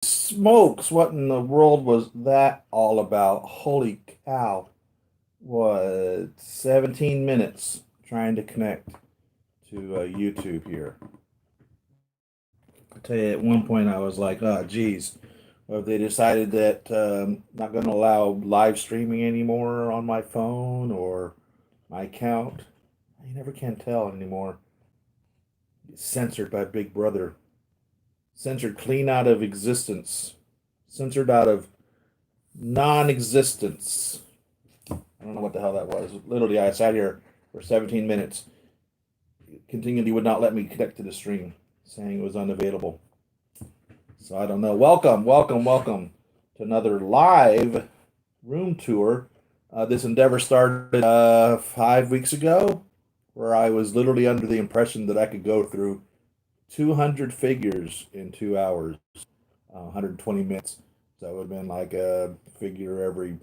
Smokes, what in the world was that all about? Holy cow. What, 17 minutes trying to connect to YouTube here. I tell you, at one point I was like, oh, geez. Well, they decided that not going to allow live streaming anymore on my phone or my account. You never can tell anymore. It's censored by Big Brother. Censored clean out of existence. Censored out of non existence. I don't know what the hell that was. Literally, I sat here for 17 minutes. Continually would not let me connect to the stream, saying it was unavailable. So I don't know. Welcome, welcome, welcome to another live room tour. This endeavor started 5 weeks ago, where I was literally under the impression that I could go through 200 figures in 2 hours, 120 minutes. So it would have been like a figure every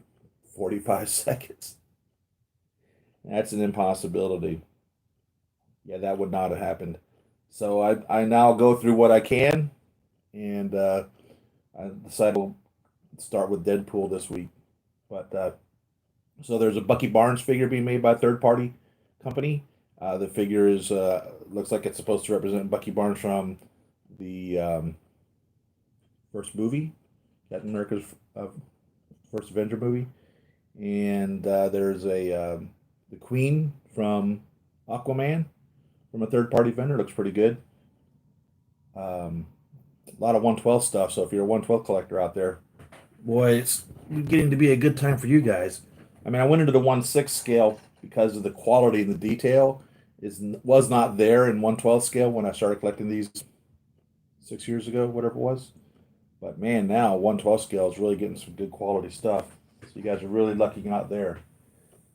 45 seconds. That's an impossibility. Yeah, that would not have happened. So I now go through what I can, and I decided to start with Deadpool this week. But so there's a Bucky Barnes figure being made by a third party company. The figure is looks like it's supposed to represent Bucky Barnes from the first movie, Captain America's first Avenger movie, and there's a the Queen from Aquaman from a third party vendor. Looks pretty good. Um, a lot of 112 stuff. So if you're a 112 collector out there, boy, it's getting to be a good time for you guys. I mean, I went into the 1/6 scale because of the quality and the detail was not there in 112 scale when I started collecting these 6 years ago, whatever it was. But man, now 112 scale is really getting some good quality stuff. So you guys are really lucking out there.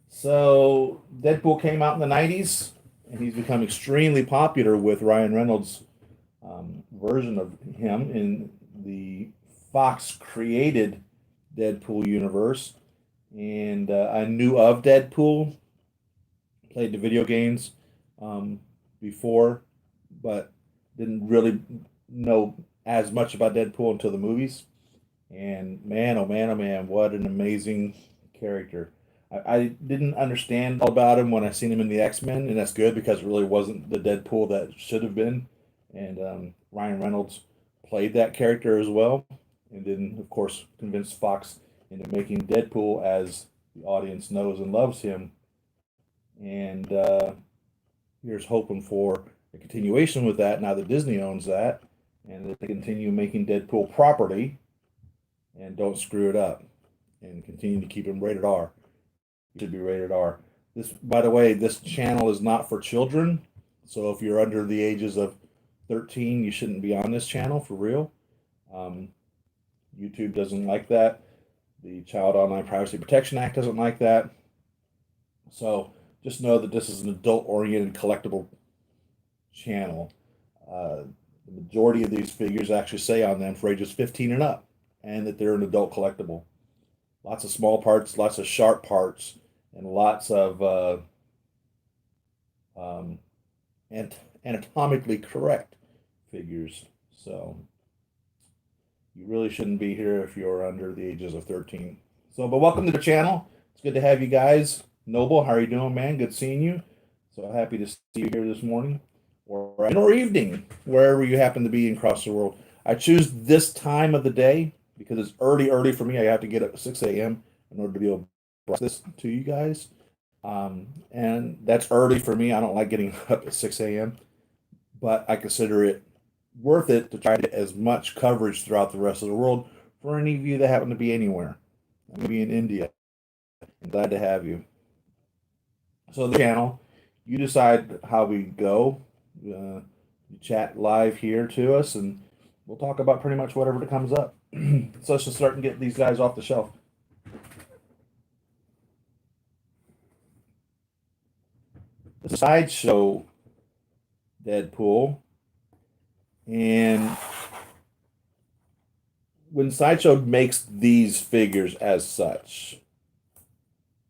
So Deadpool came out in the 90s, and he's become extremely popular with Ryan Reynolds' version of him in the Fox created Deadpool universe. And I knew of Deadpool, played the video games um, before, but didn't really know as much about Deadpool until the movies. And man, oh man, oh man, what an amazing character. I didn't understand all about him when I seen him in the X-Men, and that's good because it really wasn't the Deadpool that should have been. And Ryan Reynolds played that character as well, and then of course convinced Fox into making Deadpool as the audience knows and loves him. And here's hoping for a continuation with that now that Disney owns that, and that they continue making Deadpool properly and don't screw it up and continue to keep him rated R. It should be rated R. This, by the way, this channel is not for children. So if you're under the ages of 13, you shouldn't be on this channel for real. Um, YouTube doesn't like that. The Child Online Privacy Protection Act doesn't like that. So just know that this is an adult-oriented collectible channel. The majority of these figures actually say on them for ages 15 and up, and that they're an adult collectible. Lots of small parts, lots of sharp parts, and lots of um, anatomically correct figures. So you really shouldn't be here if you're under the ages of 13. So, but welcome to the channel. It's good to have you guys. Noble, how are you doing, man? Good seeing you. So happy to see you here this morning or evening, wherever you happen to be across the world. I choose this time of the day because it's early for me. I have to get up at 6 a.m. in order to be able to broadcast this to you guys. And that's early for me. I don't like getting up at 6 a.m., but I consider it worth it to try to get as much coverage throughout the rest of the world for any of you that happen to be anywhere. Maybe in India. I'm glad to have you. So the channel, you decide how we go. You chat live here to us, and we'll talk about pretty much whatever that comes up. So let's just start and get these guys off the shelf. The sideshow Deadpool, and when Sideshow makes these figures as such,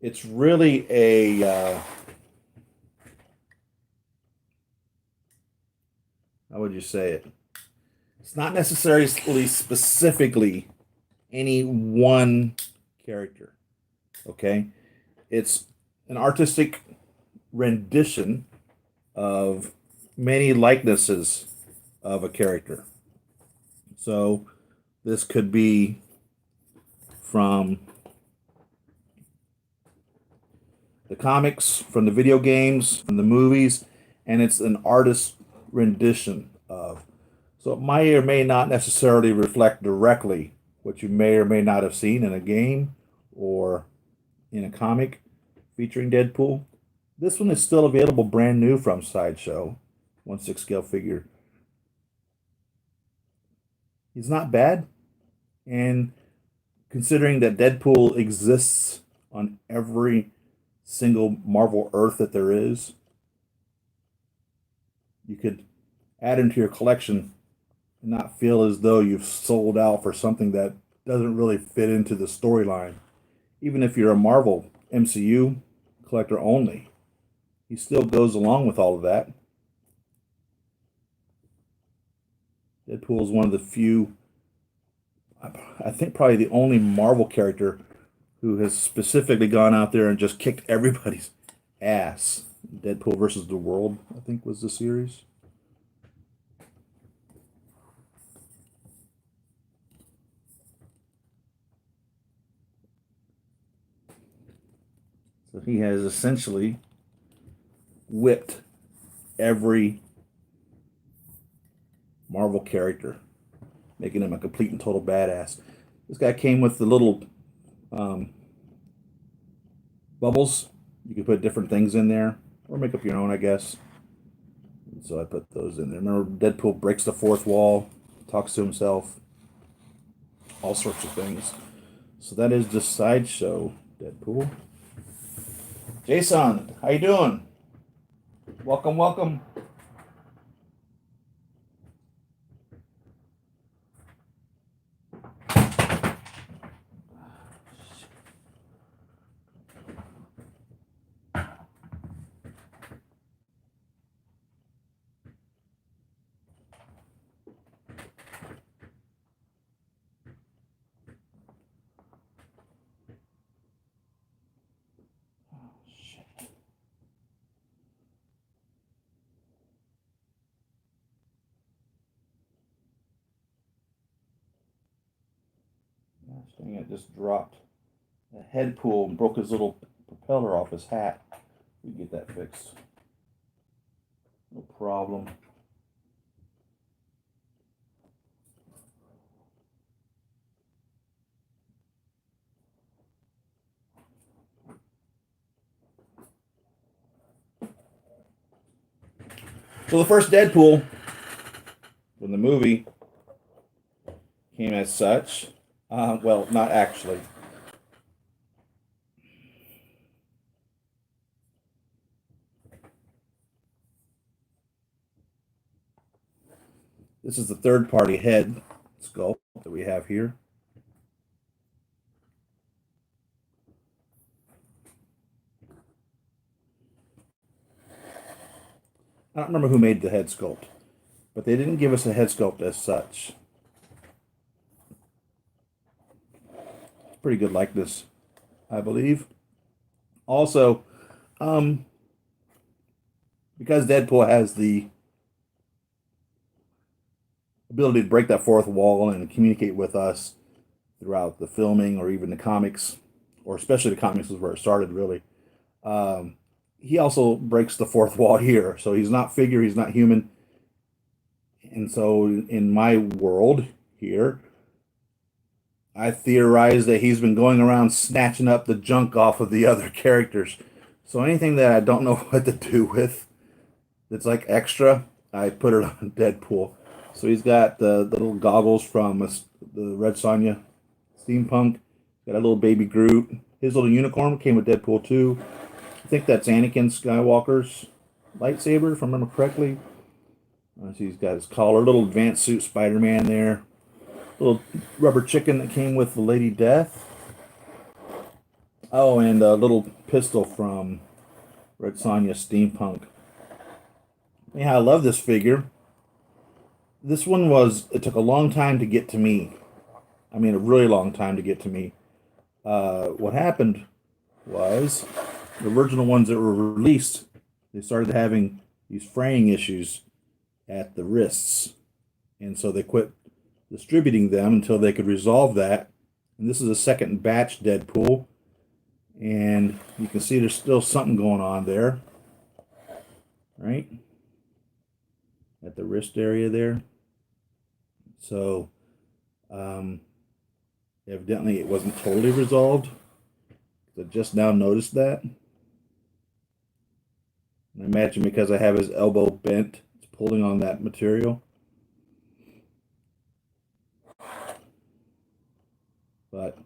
it's really a how would you say it? It's not necessarily specifically any one character. Okay, it's an artistic rendition of many likenesses of a character. So this could be from the comics, from the video games, from the movies, and it's an artist rendition of. So it may or may not necessarily reflect directly what you may or may not have seen in a game or in a comic featuring Deadpool. This one is still available brand new from Sideshow, 1/6 scale figure. He's not bad, and considering that Deadpool exists on every single Marvel Earth that there is, you could add him to your collection and not feel as though you've sold out for something that doesn't really fit into the storyline. Even if you're a Marvel MCU collector only, he still goes along with all of that. Deadpool is one of the few, I think probably the only Marvel character who has specifically gone out there and just kicked everybody's ass. Deadpool versus the World, I think, was the series. So he has essentially whipped every Marvel character, making him a complete and total badass. This guy came with the little um, bubbles. You can put different things in there, or make up your own, I guess. And so I put those in there. Remember, Deadpool breaks the fourth wall, talks to himself, all sorts of things. So that is the Sideshow Deadpool. Jason, how you doing? Welcome, welcome. Gosh dang it, just dropped a head pool and broke his little propeller off his hat. We get that fixed. No problem. So the first Deadpool from the movie came as such. Well, not actually. This is the third party head sculpt that we have here. I don't remember who made the head sculpt, but they didn't give us a head sculpt as such. Pretty good likeness, I believe. Also, um, because Deadpool has the ability to break that fourth wall and communicate with us throughout the filming or even the comics, or especially the comics is where it started really. Um, he also breaks the fourth wall here, so he's not figure, he's not human, and so in my world here, I theorize that he's been going around snatching up the junk off of the other characters. So anything that I don't know what to do with, that's like extra, I put it on Deadpool. So he's got the little goggles from the Red Sonja steampunk. Got a little baby Groot. His little unicorn came with Deadpool too. I think that's Anakin Skywalker's lightsaber, if I remember correctly. So he's got his collar, little advanced suit Spider-Man there. Little rubber chicken that came with the Lady Death. Oh, and a little pistol from Red Sonja Steampunk. Yeah, I love this figure. This one was, it took a long time to get to me. I mean, a really long time to get to me. What happened was the original ones that were released, they started having these fraying issues at the wrists. And so they quit distributing them until they could resolve that. And this is a second batch Deadpool. And you can see there's still something going on there, right? At the wrist area there. So, um, evidently it wasn't totally resolved. I just now noticed that. I imagine because I have his elbow bent, it's pulling on that material. But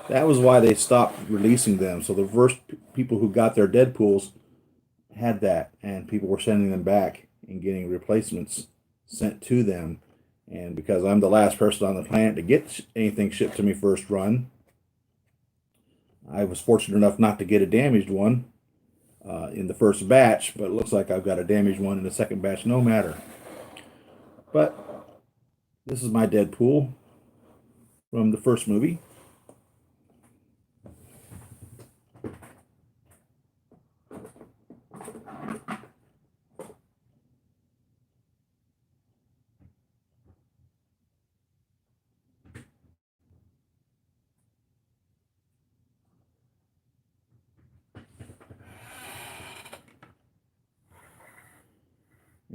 that was why they stopped releasing them. So the first people who got their Deadpools had that, and people were sending them back and getting replacements sent to them. And because I'm the last person on the planet to get anything shipped to me first run, I was fortunate enough not to get a damaged one in the first batch, but it looks like I've got a damaged one in the second batch, no matter. But this is my Deadpool from the first movie.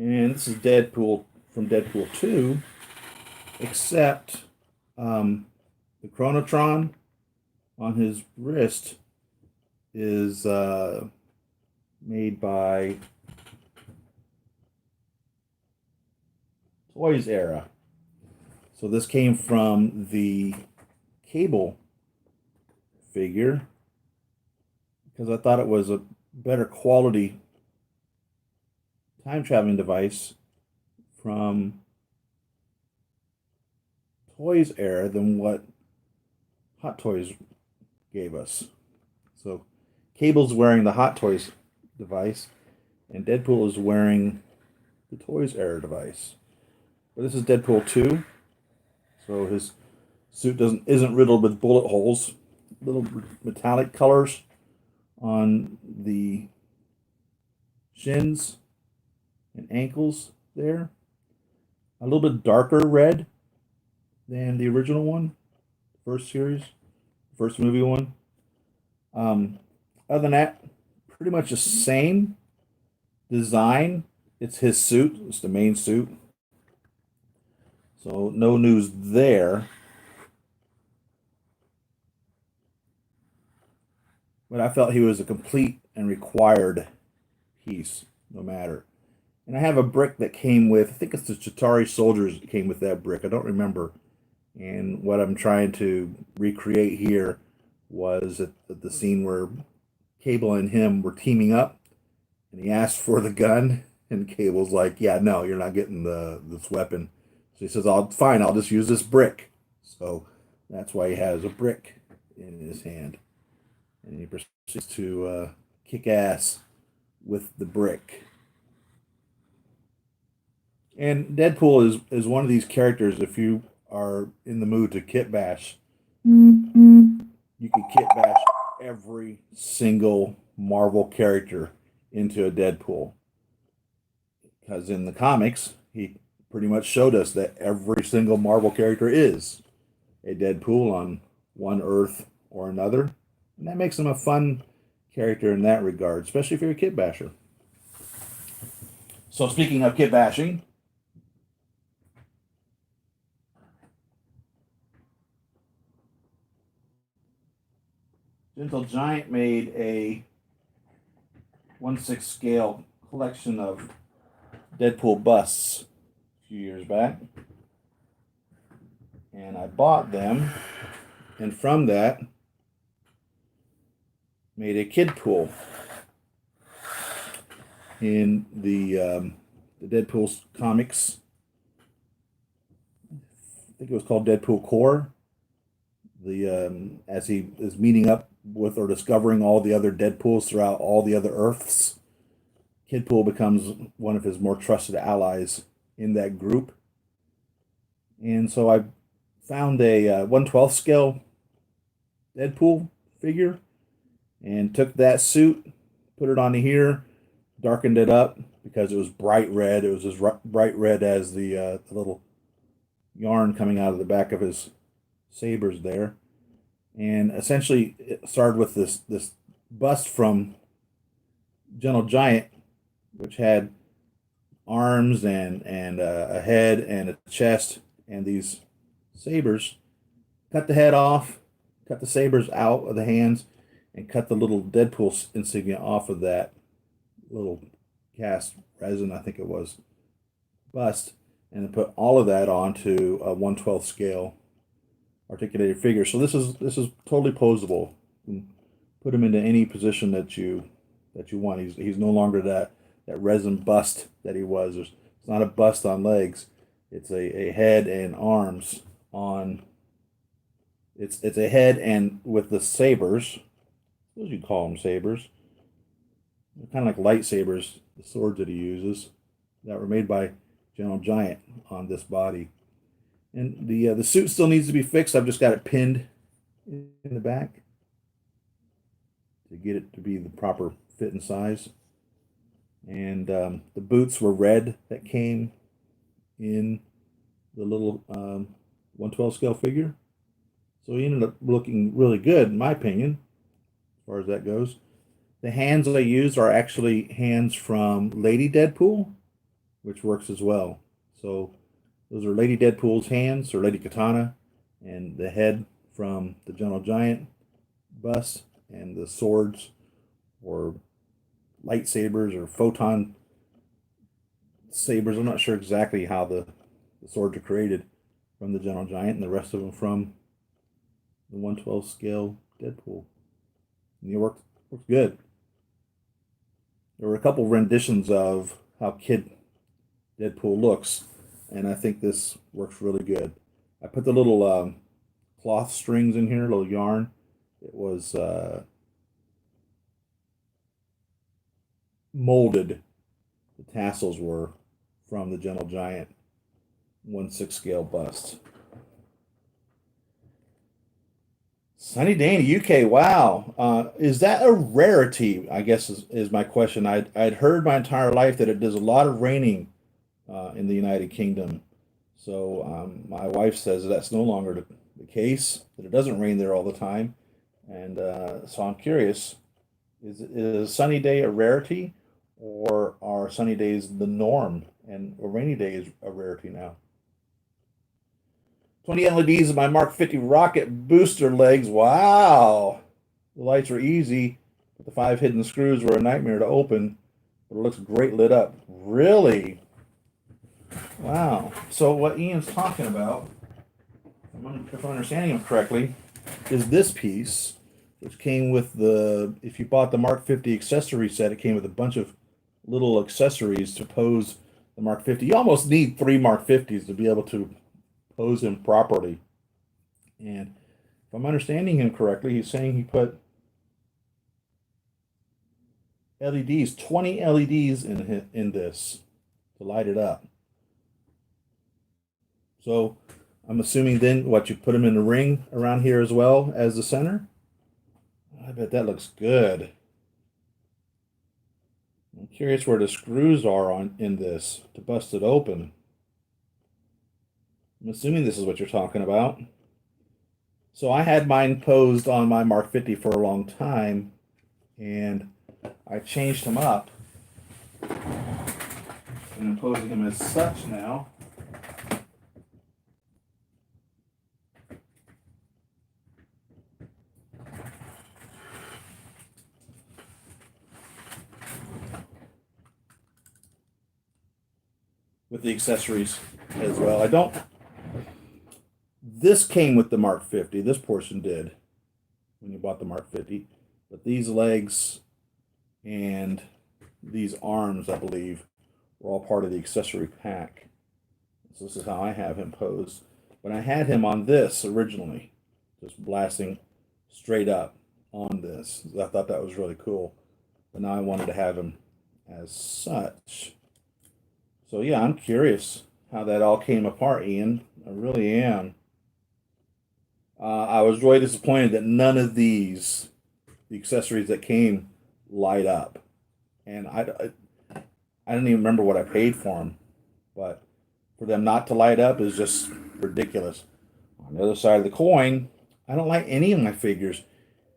And this is Deadpool from Deadpool 2, except the Chronotron on his wrist is made by Toys Era. So this came from the Cable figure because I thought it was a better quality time traveling device from Toys Era than what Hot Toys gave us. So Cable's wearing the Hot Toys device, and Deadpool is wearing the Toys Era device. But this is Deadpool 2, so his suit isn't riddled with bullet holes. Little metallic colors on the shins and ankles there. A little bit darker red than the original one, first series, first movie one. Other than that, pretty much the same design. It's his suit. It's the main suit. So no news there. But I felt he was a complete and required piece, no matter. And I have a brick that came with, I think it's the Chitauri soldiers that came with that brick. I don't remember. And what I'm trying to recreate here was at the scene where Cable and him were teaming up, and he asked for the gun, and Cable's like, "Yeah, no, you're not getting this weapon." So he says, "I'll fine, I'll just use this brick." So that's why he has a brick in his hand, and he proceeds to kick ass with the brick. And Deadpool is one of these characters. If you are in the mood to kit bash, you can kit bash every single Marvel character into a Deadpool. Because in the comics, he pretty much showed us that every single Marvel character is a Deadpool on one Earth or another. And that makes him a fun character in that regard, especially if you're a kit basher. So speaking of kit bashing, Gentle Giant made a 1/6 scale collection of Deadpool busts a few years back. And I bought them, and from that, made a kid pool in the Deadpool comics. I think it was called Deadpool Core. The as he is meeting up with or discovering all the other Deadpools throughout all the other Earths, Kidpool becomes one of his more trusted allies in that group. And so I found a 1/12 scale Deadpool figure and took that suit, put it onto here, darkened it up because it was bright red. It was as bright red as the little yarn coming out of the back of his sabers there. And essentially, it started with this bust from Gentle Giant, which had arms and a head and a chest and these sabers. Cut the head off, cut the sabers out of the hands, and cut the little Deadpool insignia off of that little cast resin, I think it was, bust, and then put all of that onto a 1/12 scale articulated figure. So this is totally posable. You can put him into any position that you want. He's no longer that resin bust that he was. It's not a bust on legs. It's a head and arms on. It's a head and with the sabers. What you call them sabers? They're kind of like lightsabers, the swords that he uses, that were made by Gentle Giant on this body. And the suit still needs to be fixed. I've just got it pinned in the back to get it to be the proper fit and size. And the boots were red that came in the little 1/12 scale figure. So he ended up looking really good, in my opinion, as far as that goes. The hands that I used are actually hands from Lady Deadpool, which works as well. So those are Lady Deadpool's hands, or Lady Katana, and the head from the Gentle Giant bust, and the swords or lightsabers or photon sabers. I'm not sure exactly how the swords are created from the Gentle Giant, and the rest of them from the 1/12 scale Deadpool. And it worked good. There were a couple renditions of how Kid Deadpool looks, and I think this works really good. I put the little cloth strings in here, little yarn. It was molded. The tassels were from the Gentle Giant 1/6 scale bust. Sunny day in the UK. Wow. Is that a rarity? I guess is my question. I'd heard my entire life that it does a lot of raining in the United Kingdom. So my wife says that's no longer the case, that it doesn't rain there all the time. And so I'm curious, is a sunny day a rarity, or are sunny days the norm and a rainy day is a rarity now? 20 LEDs in my Mark 50 rocket booster legs. Wow. The lights were easy, but the 5 hidden screws were a nightmare to open, but it looks great lit up. Really? Wow. So what Ian's talking about, if I'm understanding him correctly, is this piece, which came with if you bought the Mark 50 accessory set, it came with a bunch of little accessories to pose the Mark 50. You almost need 3 Mark 50s to be able to pose him properly. And if I'm understanding him correctly, he's saying he put LEDs, 20 LEDs in this to light it up. So I'm assuming then what, you put them in the ring around here as well as the center? I bet that looks good. I'm curious where the screws are in this to bust it open. I'm assuming this is what you're talking about. So I had mine posed on my Mark 50 for a long time, and I changed him up. And I'm posing him as such now. With the accessories as well. This came with the Mark 50. This portion did when you bought the Mark 50. But these legs and these arms, I believe, were all part of the accessory pack. So this is how I have him posed. But I had him on this originally, just blasting straight up on this. I thought that was really cool. But now I wanted to have him as such. So yeah, I'm curious. how that all came apart, Ian. I really am. I was really disappointed that none of these, the accessories that came, light up. And I don't even remember what I paid for them, but for them not to light up is just ridiculous. On the other side of the coin, I don't like any of my figures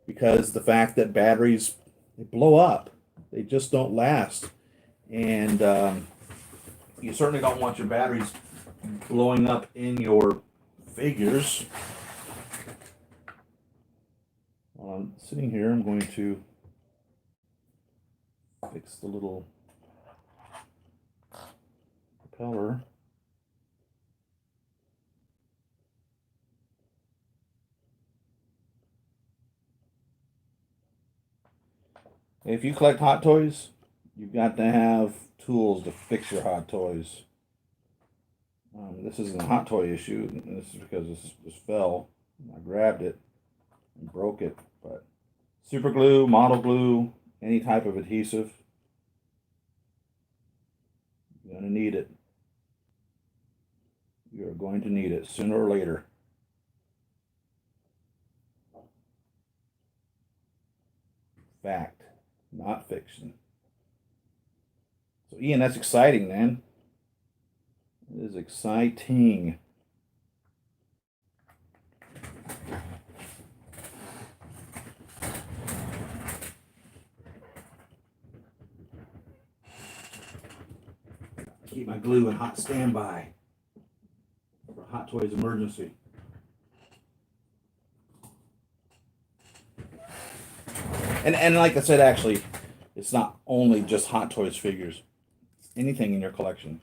because the fact that batteries they blow up, they just don't last, and you certainly don't want your batteries blowing up in your figures. While I'm sitting here, I'm going to fix the little propeller. If you collect Hot Toys, you've got to have tools to fix your Hot Toys. This isn't a Hot Toy issue. This is because this fell. I grabbed it and broke it. But super glue, model glue, any type of adhesive, you're going to need it. You're going to need it sooner or later. Fact, not fiction. So, Ian, that's exciting, man. It is exciting. Keep my glue in hot standby for Hot Toys emergency. And like I said, actually, it's not only just Hot Toys figures. It's anything in your collection.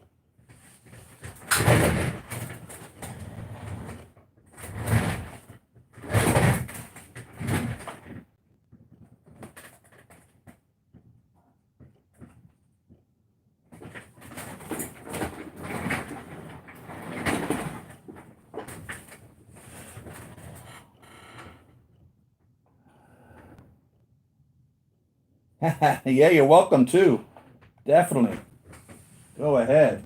Yeah, you're welcome too. Definitely. Go ahead.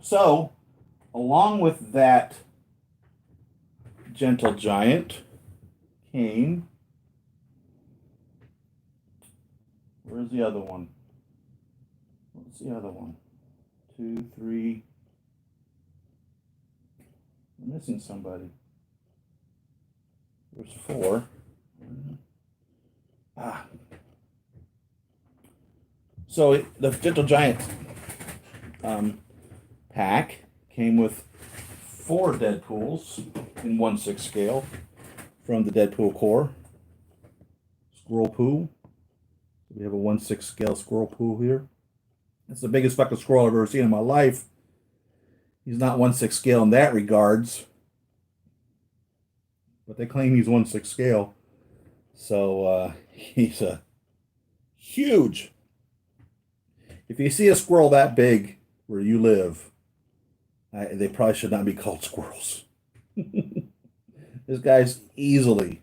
So, along with that gentle giant came. Where's the other one? What's the other one? Two, three. I'm missing somebody. There's four. Ah. So the Gentle Giant pack came with four Deadpools in 1/6 scale from the Deadpool core. Squirrel Poo. We have a 1/6 scale Squirrel Poo here. It's the biggest fucking squirrel I've ever seen in my life. He's not 1/6 scale in that regards, but they claim he's 1/6 scale. So he's a huge. If you see a squirrel that big where you live, they probably should not be called squirrels. This guy's easily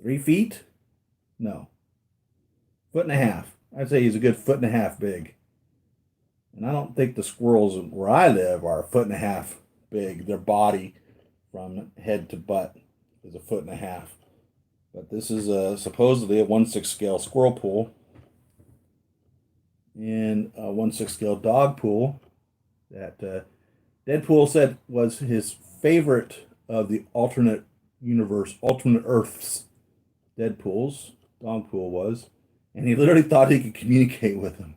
3 feet. No, 1.5 feet. I'd say he's a good 1.5 feet big. And I don't think the squirrels where I live are 1.5 feet big. Their body from head to butt is 1.5 feet. But this is supposedly a 1/6 scale squirrel pool and a 1/6 scale dog pool that Deadpool said was his favorite of the alternate universe, alternate Earths Deadpools. Dogpool was, and he literally thought he could communicate with him.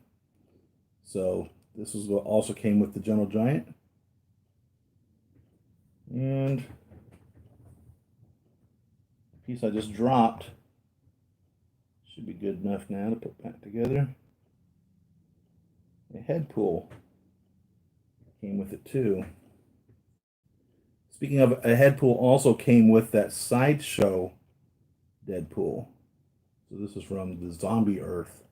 So this is what also came with the Gentle Giant, and the piece I just dropped should be good enough now to put back together. A head pool came with it too. Speaking of, a head pool also came with that sideshow Deadpool. So this is from the Zombie Earth.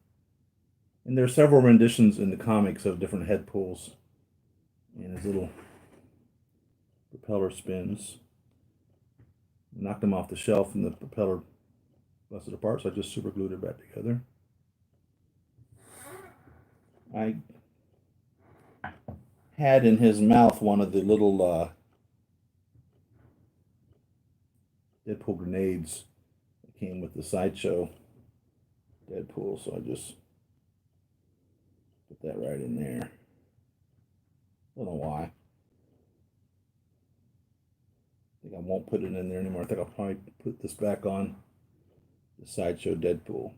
And there are several renditions in the comics of different head pools. And his little propeller spins. Knocked him off the shelf and the propeller busted apart, so I just super glued it back together. I had in his mouth one of the little Deadpool grenades that came with the sideshow Deadpool. So I just put that right in there. Don't know why. I think I won't put it in there anymore. I think I'll probably put this back on the sideshow Deadpool.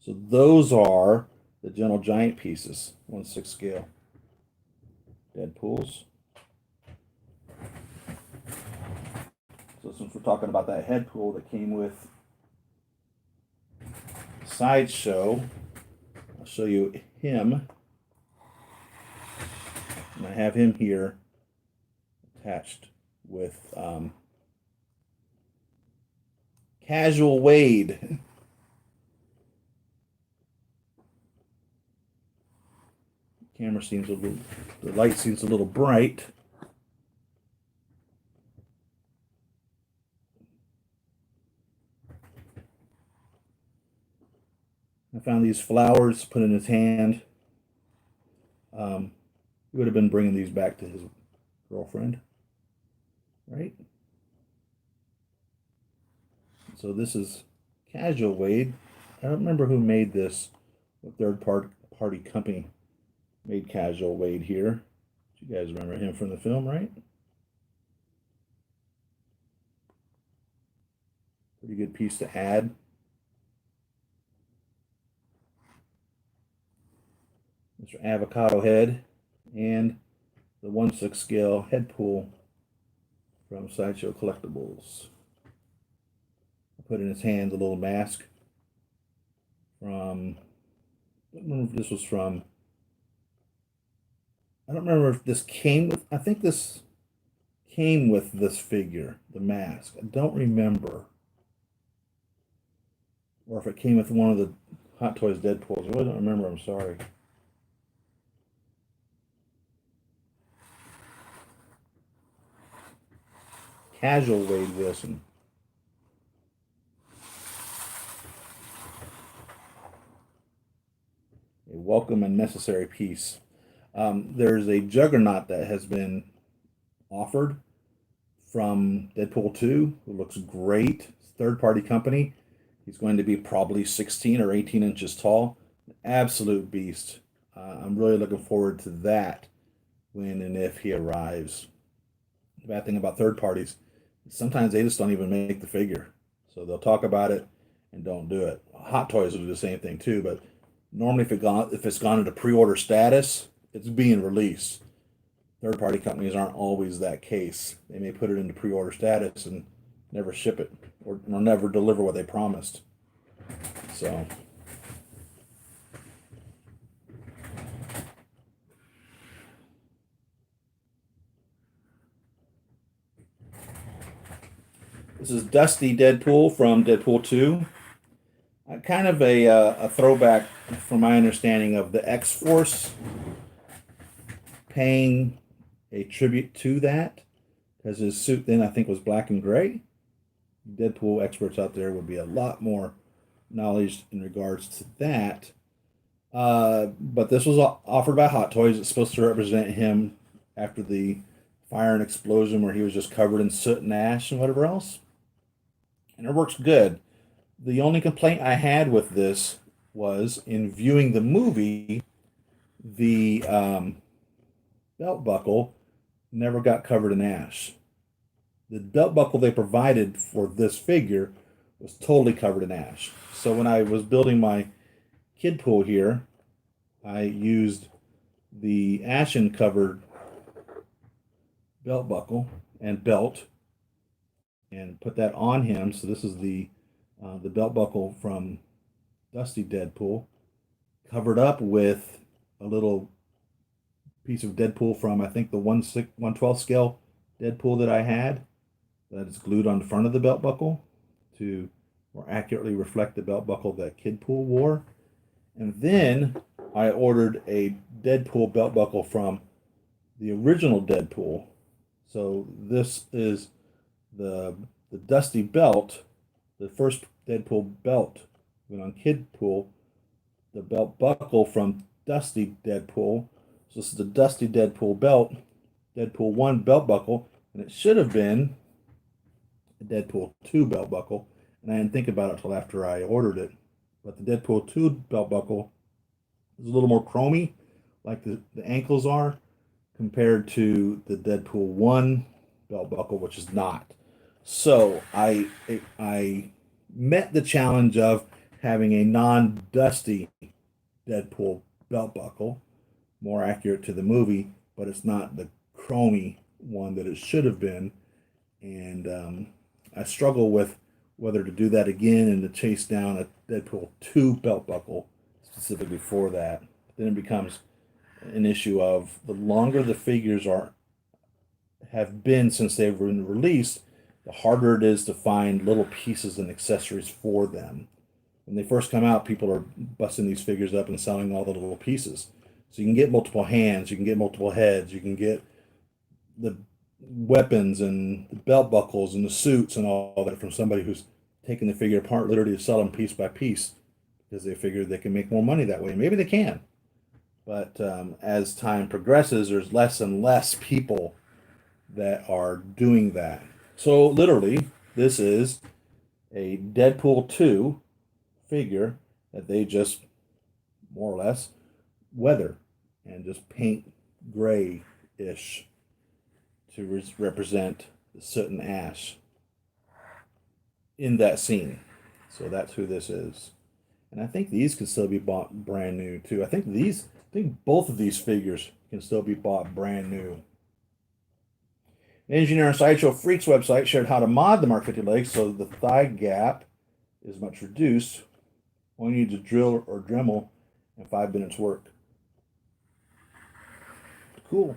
So those are the Gentle Giant pieces, 1/6 scale Deadpools. So since we're talking about that head pool that came with sideshow, I'll show you him. And I have him here attached with Casual Wade. Camera seems a little, the light seems a little bright. I found these flowers put in his hand. He would have been bringing these back to his girlfriend, right? So this is Casual Wade. I don't remember who made this. What third-party company made Casual Wade here. You guys remember him from the film, right? Pretty good piece to add. Mr. Avocado Head and the 1/6 scale head pool from Sideshow Collectibles. I put in his hands a little mask from, I don't remember if this was from, I don't remember if this came with, I think this came with this figure, the mask. I don't remember. Or if it came with one of the Hot Toys Deadpools. I don't remember, I'm sorry. Casual Wade Wilson. A welcome and necessary piece. There's a Juggernaut that has been offered from Deadpool 2, who looks great. Third-party company. He's going to be probably 16 or 18 inches tall. Absolute beast. I'm really looking forward to that when and if he arrives. The bad thing about third parties, sometimes they just don't even make the figure. So they'll talk about it and don't do it. Hot Toys will do the same thing too, but normally if it's gone into pre-order status, it's being released. Third-party companies aren't always that case. They may put it into pre-order status and never ship it or never deliver what they promised. So this is Dusty Deadpool from Deadpool 2. Kind of a throwback from my understanding of the X-Force, paying a tribute to that, because his suit then I think was black and gray. Deadpool experts out there would be a lot more knowledge in regards to that. But this was offered by Hot Toys. It's supposed to represent him after the fire and explosion where he was just covered in soot and ash and whatever else. And it works good. The only complaint I had with this was in viewing the movie, the belt buckle never got covered in ash. The belt buckle they provided for this figure was totally covered in ash. So when I was building my kid pool here, I used the ashen covered belt buckle and belt and put that on him. So this is the belt buckle from Dusty Deadpool, covered up with a little piece of Deadpool from I think the 1/12 scale Deadpool that I had, that is glued on the front of the belt buckle to more accurately reflect the belt buckle that Kidpool wore. And then I ordered a Deadpool belt buckle from the original Deadpool. So this is the Dusty belt, the first Deadpool belt went on Kidpool, the belt buckle from Dusty Deadpool. So this is the dusty Deadpool belt, Deadpool 1 belt buckle, and it should have been a Deadpool 2 belt buckle. And I didn't think about it until after I ordered it. But the Deadpool 2 belt buckle is a little more chromy, like the ankles are, compared to the Deadpool 1 belt buckle, which is not. So I met the challenge of having a non-dusty Deadpool belt buckle, more accurate to the movie, but it's not the chromy one that it should have been. And I struggle with whether to do that again and to chase down a Deadpool 2 belt buckle specifically for that. Then it becomes an issue of the longer the figures are have been since they've been released, the harder it is to find little pieces and accessories for them. When they first come out, people are busting these figures up and selling all the little pieces. So you can get multiple hands, you can get multiple heads, you can get the weapons and the belt buckles and the suits and all that from somebody who's taking the figure apart literally to sell them piece by piece because they figure they can make more money that way. Maybe they can. But as time progresses, there's less and less people that are doing that. So literally, this is a Deadpool 2 figure that they just more or less weather and just paint gray-ish to represent the soot and ash in that scene. So that's who this is. And I think these can still be bought brand new too. I think both of these figures can still be bought brand new. Engineer on Sideshow Freaks website shared how to mod the Mark 50 legs so the thigh gap is much reduced. All you need to drill or Dremel and 5 minutes work. Cool.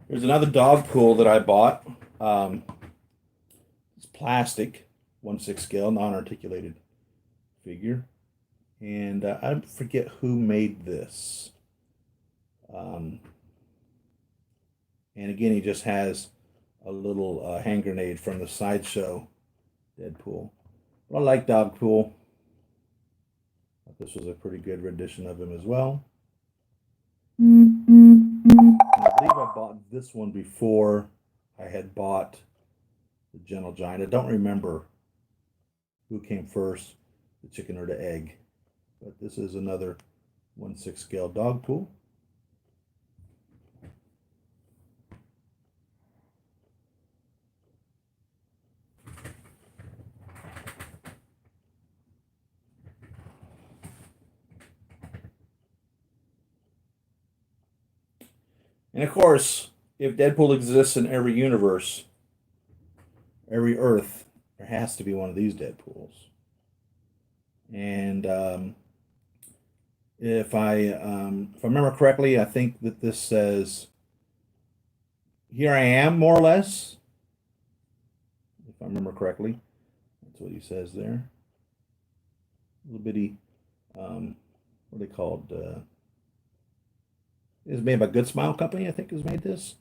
There's another dog pool that I bought. It's plastic, 1/6 scale, non-articulated figure. And I forget who made this. Um, and again, he just has a little hand grenade from the Sideshow Deadpool. But I like Dogpool. This was a pretty good rendition of him as well. And I believe I bought this one before I had bought the Gentle Giant. I don't remember who came first, the chicken or the egg. But this is another 1/6 scale Dogpool. And of course, if Deadpool exists in every universe, every Earth, there has to be one of these Deadpools. And if I remember correctly, I think that this says, "Here I am," more or less. If I remember correctly, that's what he says there. Little bitty, what are they called? It's made by Good Smile Company, I think, has made this.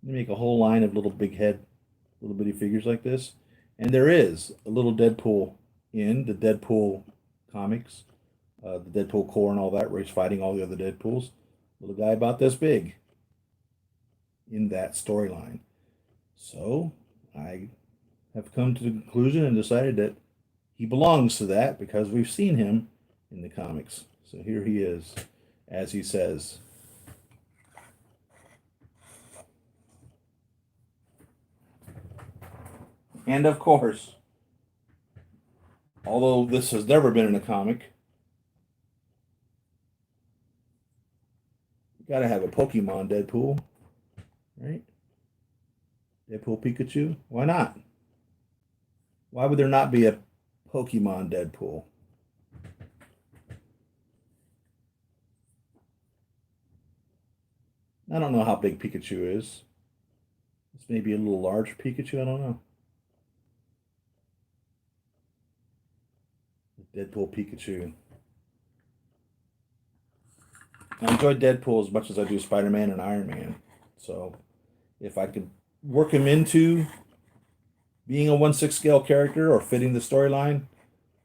They make a whole line of little big head, little bitty figures like this. And there is a little Deadpool in the Deadpool comics, the Deadpool core and all that, where he's fighting all the other Deadpools. Little guy about this big in that storyline. So I have come to the conclusion and decided that he belongs to that because we've seen him in the comics. So here he is, as he says. And of course, although this has never been in a comic, you gotta have a Pokemon Deadpool, right? Deadpool Pikachu? Why not? Why would there not be a Pokemon Deadpool? I don't know how big Pikachu is. This may be a little large Pikachu, I don't know. Deadpool Pikachu. I enjoy Deadpool as much as I do Spider-Man and Iron Man. So if I could work him into being a 1/6 scale character or fitting the storyline,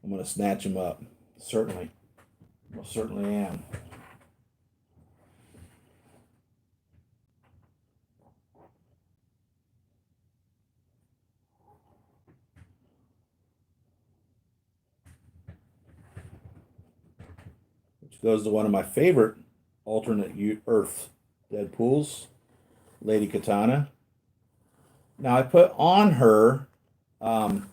I'm going to snatch him up. Certainly. Most certainly am. Which goes to one of my favorite alternate Earth Deadpools, Lady Katana. Now I put on her um,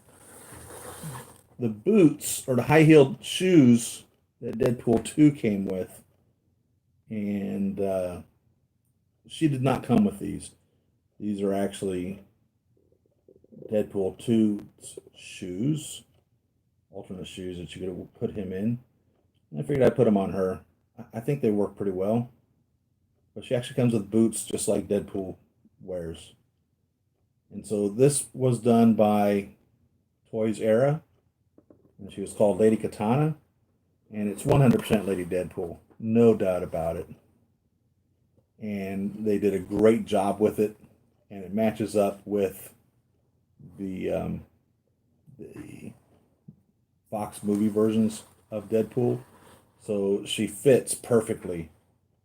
the boots or the high heeled shoes that Deadpool 2 came with. And she did not come with these. These are actually Deadpool 2's shoes, alternate shoes that you could put him in. And I figured I'd put them on her. I think they work pretty well. But she actually comes with boots just like Deadpool wears. And so this was done by Toys Era, and she was called Lady Katana, and it's 100% Lady Deadpool, no doubt about it. And they did a great job with it, and it matches up with the Fox movie versions of Deadpool, so she fits perfectly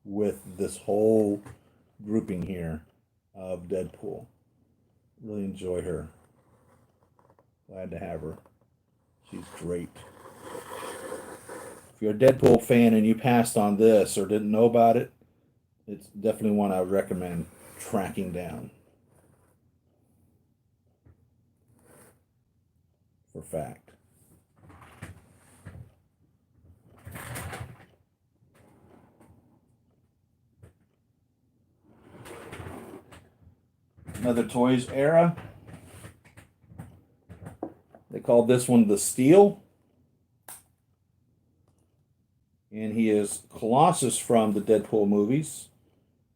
with this whole grouping here of Deadpool. Really enjoy her. Glad to have her. She's great. If you're a Deadpool fan and you passed on this or didn't know about it, it's definitely one I would recommend tracking down. For fact. Another Toys Era. They called this one the Steel. And he is Colossus from the Deadpool movies.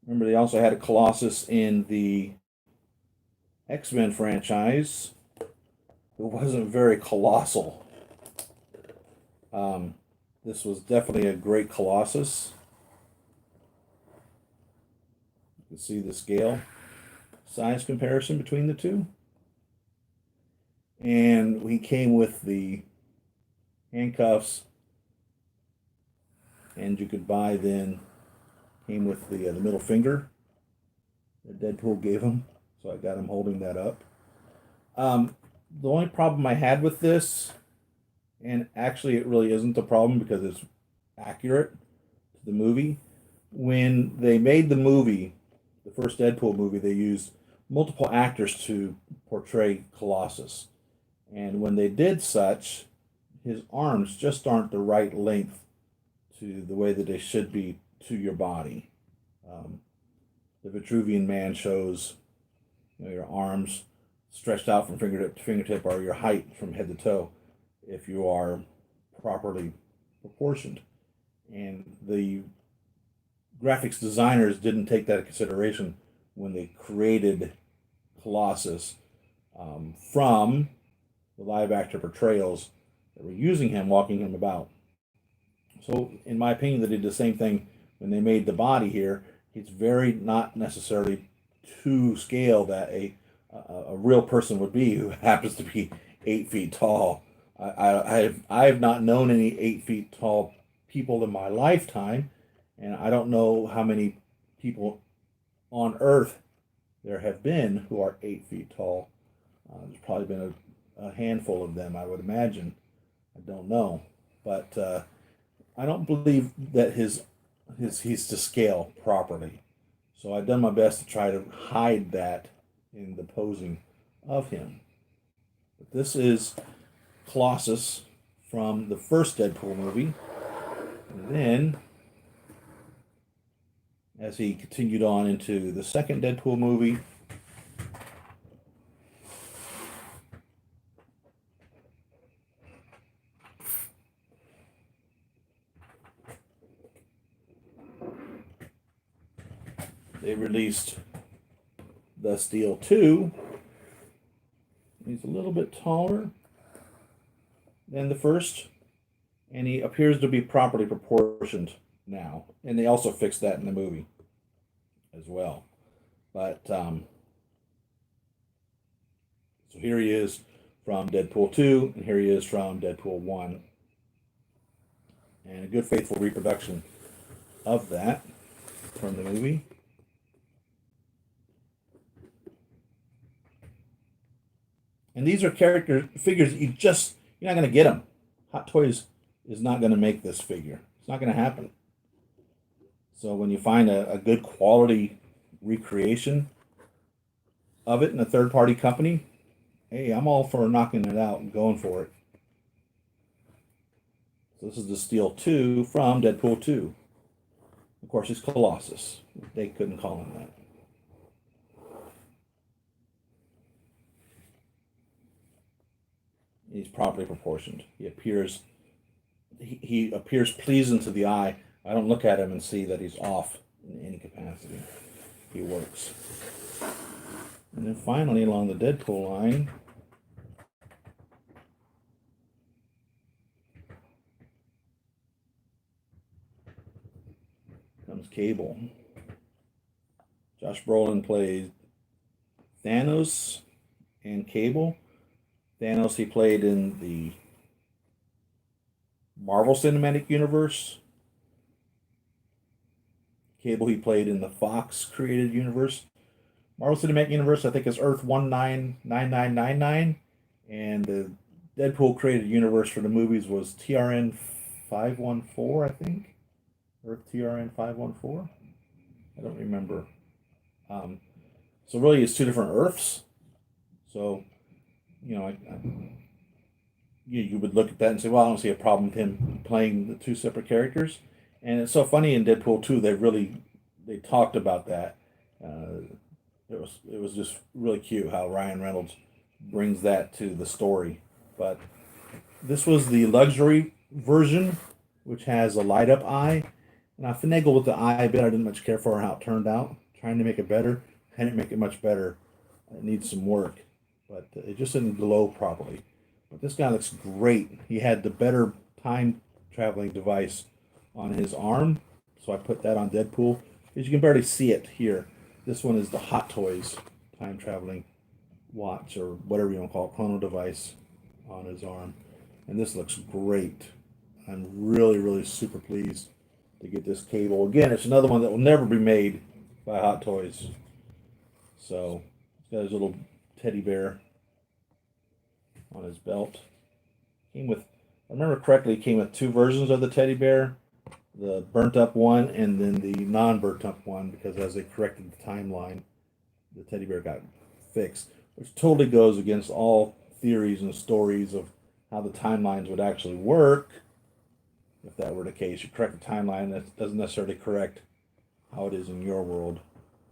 Remember, they also had a Colossus in the X-Men franchise who wasn't very colossal. This was definitely a great Colossus. You can see the scale size comparison between the two. And he came with the handcuffs, and you could buy then, came with the middle finger that Deadpool gave him. So I got him holding that up. The only problem I had with this, and actually it really isn't a problem because it's accurate to the movie, when they made the movie, the first Deadpool movie, they used multiple actors to portray Colossus. And when they did such, his arms just aren't the right length to the way that they should be to your body. The Vitruvian Man shows, your arms stretched out from fingertip to fingertip, or your height from head to toe, if you are properly proportioned. And the graphics designers didn't take that into consideration when they created Colossus from the live actor portrayals that were using him, walking him about. So, in my opinion, they did the same thing when they made the body here. It's very not necessarily to scale that a real person would be who happens to be 8 feet tall. I have not known any 8 feet tall people in my lifetime, and I don't know how many people on Earth there have been who are 8 feet tall. There's probably been a handful of them, I would imagine. I don't know, but I don't believe that he's to scale properly. So I've done my best to try to hide that in the posing of him. But this is Colossus from the first Deadpool movie. And then, as he continued on into the second Deadpool movie, they released the Steel 2. He's a little bit taller than the first, and he appears to be properly proportioned now, and they also fixed that in the movie as well. But so here he is from Deadpool 2, and here he is from Deadpool 1, and a good faithful reproduction of that from the movie. And these are character figures you're not going to get them. Hot Toys is not going to make this figure. It's not going to happen. So when you find a good quality recreation of it in a third party company, hey, I'm all for knocking it out and going for it. So this is the Steel 2 from Deadpool 2. Of course, it's Colossus. They couldn't call him that. He's properly proportioned. He appears pleasing to the eye. I don't look at him and see that he's off in any capacity. He works. And then finally, along the Deadpool line, comes Cable. Josh Brolin plays Thanos and Cable. Thanos he played in the Marvel Cinematic Universe. Cable he played in the Fox created universe. Marvel Cinematic Universe I think is Earth 199999, and the Deadpool created universe for the movies was TRN 514, I think. Earth TRN 514. I don't remember. So really, it's two different Earths. So, you would look at that and say, well, I don't see a problem with him playing the two separate characters. And it's so funny in Deadpool 2, they talked about that. It was just really cute how Ryan Reynolds brings that to the story. But this was the luxury version, which has a light up eye. And I finagled with the eye a bit. I didn't much care for how it turned out. Trying to make it better. I didn't make it much better. It needs some work. But it just didn't glow properly. But this guy looks great. He had the better time traveling device on his arm. So I put that on Deadpool. Because you can barely see it here. This one is the Hot Toys time traveling watch, or whatever you want to call it, chrono device on his arm. And this looks great. I'm really, really super pleased to get this Cable. Again, it's another one that will never be made by Hot Toys. So he's got his little teddy bear on his belt. Came with, if I remember correctly, it came with two versions of the teddy bear. The burnt up one and then the non-burnt up one, because as they corrected the timeline, the teddy bear got fixed, which totally goes against all theories and stories of how the timelines would actually work. If that were the case, you correct the timeline, that doesn't necessarily correct how it is in your world.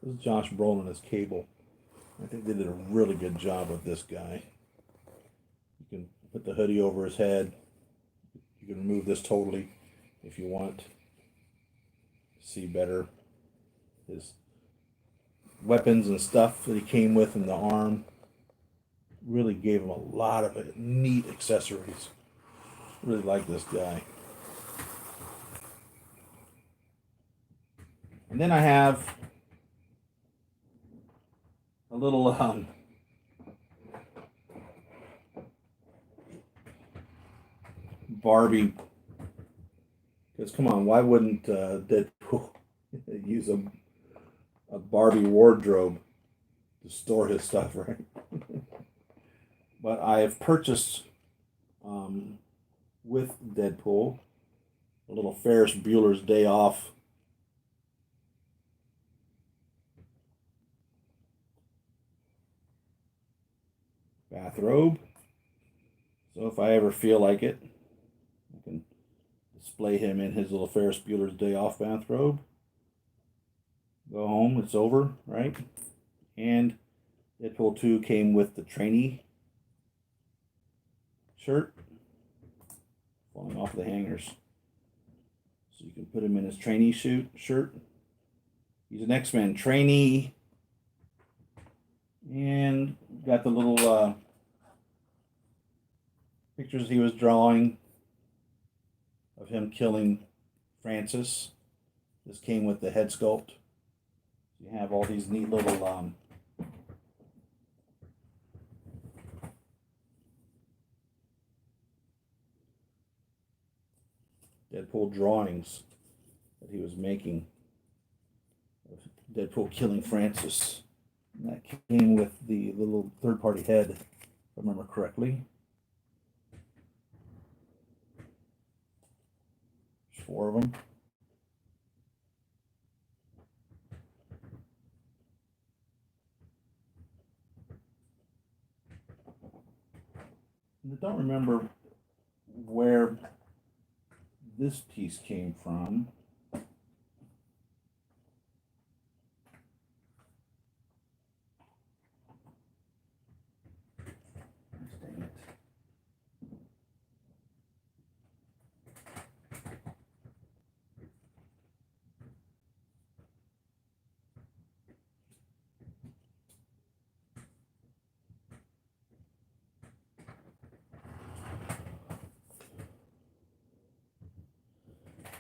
This is Josh Brolin as Cable. I think they did a really good job with this guy. You can put the hoodie over his head. You can remove this totally if you want to see better his weapons and stuff that he came with in the arm. Really gave him a lot of neat accessories. Really like this guy. And then I have a little Barbie. Because come on, why wouldn't Deadpool use a Barbie wardrobe to store his stuff, right? But I have purchased with Deadpool a little Ferris Bueller's Day Off bathrobe. So if I ever feel like it, I can display him in his little Ferris Bueller's Day Off bathrobe. Go home, it's over, right? And Deadpool 2 came with the trainee shirt falling off the hangers. So you can put him in his trainee shirt. He's an X-Men trainee. And got the little pictures he was drawing of him killing Francis This came with the head sculpt. You have all these neat little Deadpool drawings that he was making of Deadpool killing Francis. And that came with the little third-party head, if I remember correctly. There's 4 of them. And I don't remember where this piece came from. Dang it.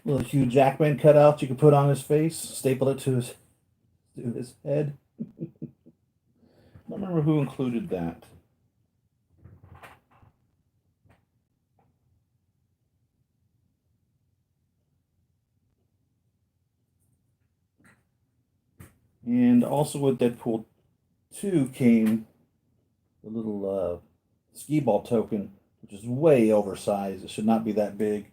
Little Hugh Jackman cutout you could put on his face, staple it to his head. I don't remember who included that. And also with Deadpool 2 came the little skee ball token, which is way oversized. It should not be that big.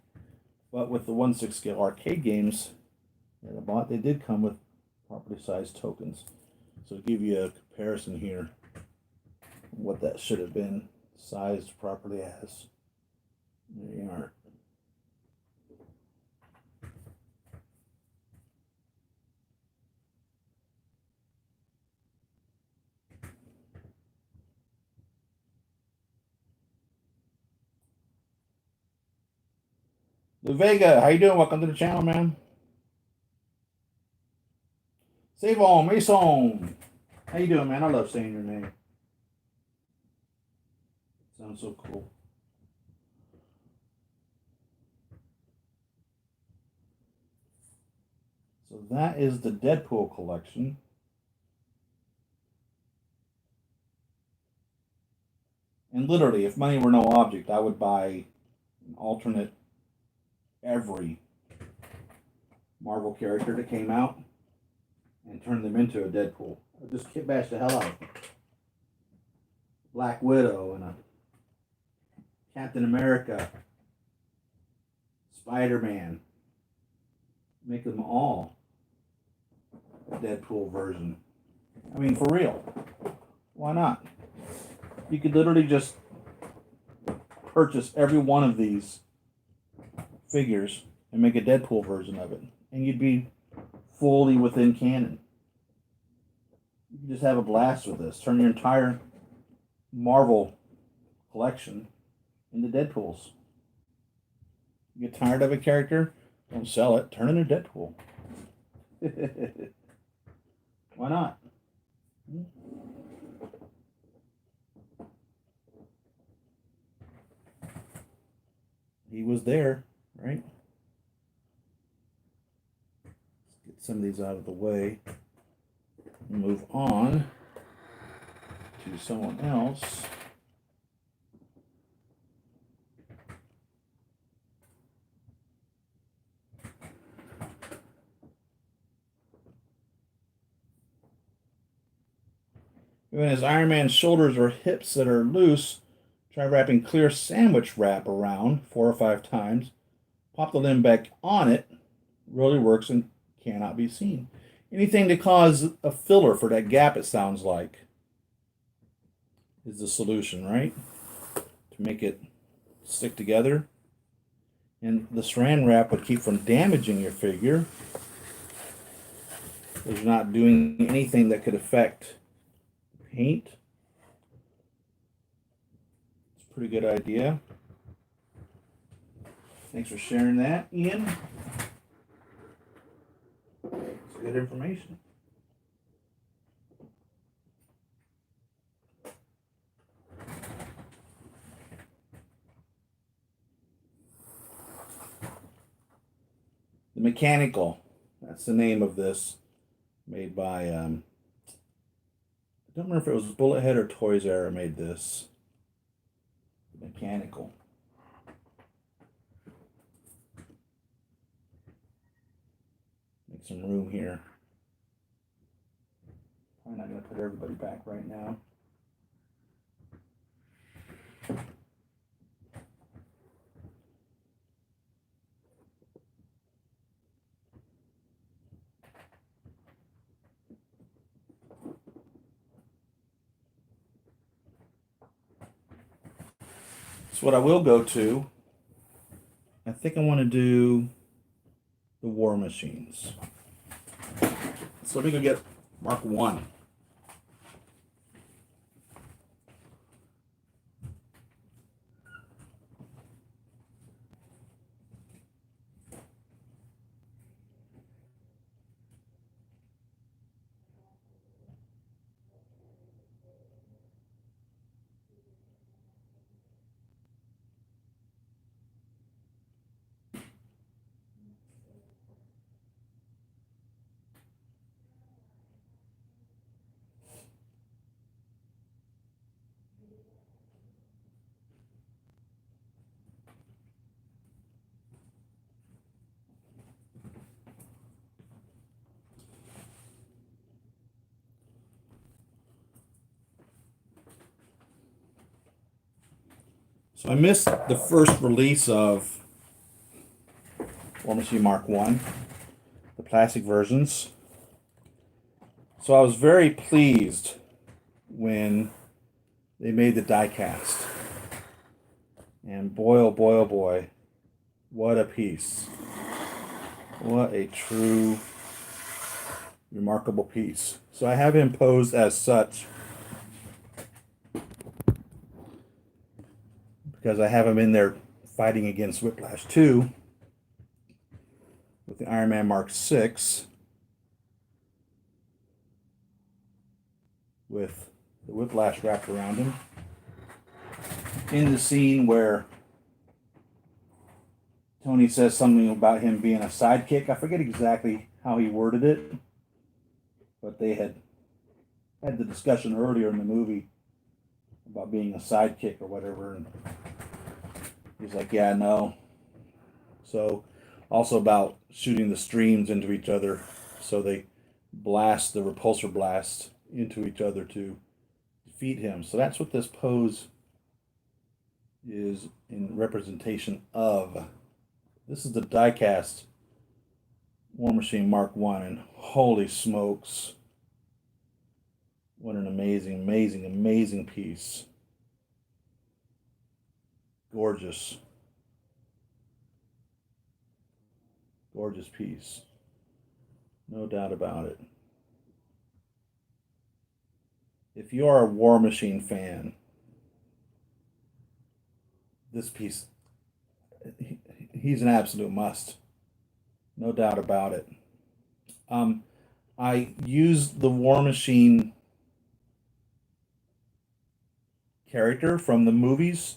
But with the 1/6 scale arcade games that I bought, they did come with properly sized tokens. So to give you a comparison here, what that should have been sized properly as. There you are. The Vega, how you doing? Welcome to the channel, man. Save on, Mason. How you doing, man? I love saying your name. Sounds so cool. So that is the Deadpool collection. And literally, if money were no object, I would buy an alternate every Marvel character that came out and turn them into a Deadpool. I'd just kit bash the hell out of them. Black Widow and a Captain America, Spider-Man. Make them all a Deadpool version. I mean, for real. Why not? You could literally just purchase every one of these figures and make a Deadpool version of it, and you'd be fully within canon. You can just have a blast with this. Turn your entire Marvel collection into Deadpools. You get tired of a character, don't sell it, turn it into Deadpool. Why not? He was there, right? Let's get some of these out of the way. Move on to someone else. When his Iron Man's shoulders or hips that are loose, try wrapping clear sandwich wrap around 4 or 5 times. Pop the limb back on it. Really works and cannot be seen. Anything to cause a filler for that gap, it sounds like, is the solution, right? To make it stick together. And the saran wrap would keep from damaging your figure. It's not doing anything that could affect paint. It's a pretty good idea. Thanks for sharing that, Ian. It's good information. The mechanical. That's the name of this, made by, I don't remember if it was Bullet Head or Toys R Us made this. Mechanical. Make some room here. Probably not going to put everybody back right now. So what I will go to, I think I want to do the War Machines. So let me go get Mark 1. So I missed the first release of War Machine Mark 1, the plastic versions. So I was very pleased when they made the die cast. And boy, oh boy, oh boy, what a piece. What a true, remarkable piece. So I have him posed as such because I have him in there fighting against Whiplash 2 with the Iron Man Mark 6 with the Whiplash wrapped around him. In the scene where Tony says something about him being a sidekick, I forget exactly how he worded it, but they had the discussion earlier in the movie about being a sidekick or whatever, and he's like, yeah, no. So also about shooting the streams into each other, so they blast the repulsor blast into each other to defeat him. So that's what this pose is in representation of. This is the die-cast War Machine Mark 1, and holy smokes, what an amazing, amazing, amazing piece. Gorgeous. Gorgeous piece. No doubt about it. If you are a War Machine fan, this piece, he's an absolute must. No doubt about it. I used the War Machine character from the movies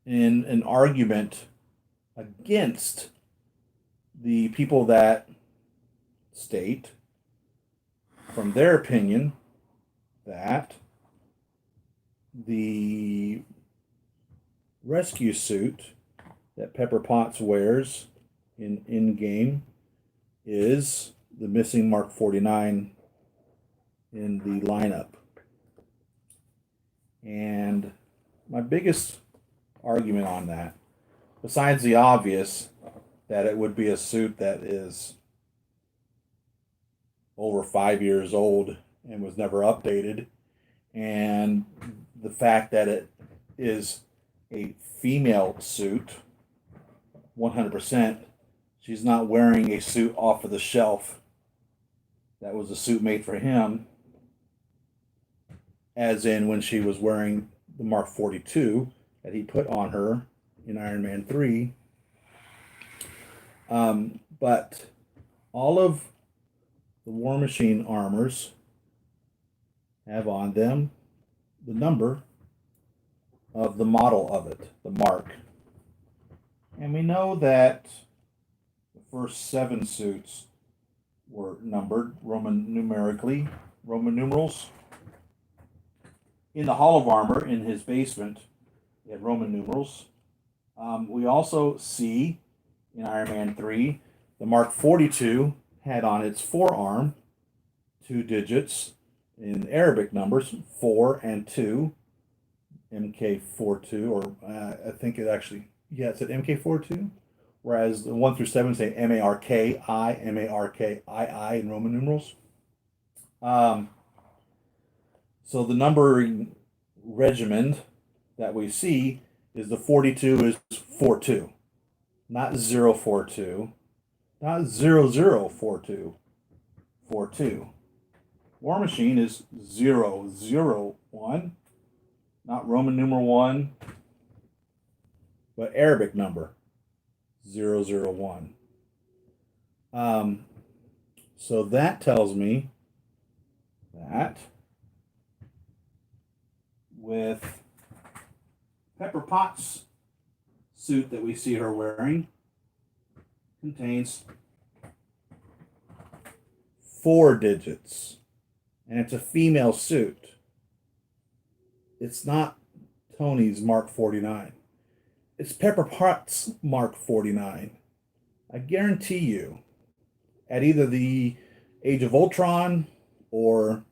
in an argument against the people that state, from their opinion, that the rescue suit that Pepper Potts wears in game is the missing Mark 49 in the lineup. And my biggest argument on that, besides the obvious that it would be a suit that is over 5 years old and was never updated, and the fact that it is a female suit, 100%. She's not wearing a suit off of the shelf that was a suit made for him, as in when she was wearing the Mark 42 that he put on her in Iron Man 3. But all of the War Machine armors have on them the number of the model of it, the mark. And we know that the first 7 suits were numbered Roman numerals. In the Hall of Armor in his basement, he had Roman numerals. We also see in Iron Man 3, the Mark 42 had on its forearm 2 digits in Arabic numbers, 4 and 2, MK42, or I think it actually, yeah, it said MK42, whereas the 1 through 7 say MARKI, MARKII in Roman numerals. So the numbering regimen that we see is the 42 is 42, not 042, not 0042, 42. War Machine is 001, not Roman numeral 1, but Arabic number 001. So that tells me that with Pepper Potts' suit that we see her wearing contains 4 digits, and it's a female suit. It's not Tony's Mark 49. It's Pepper Potts' Mark 49. I guarantee you, at either the Age of Ultron or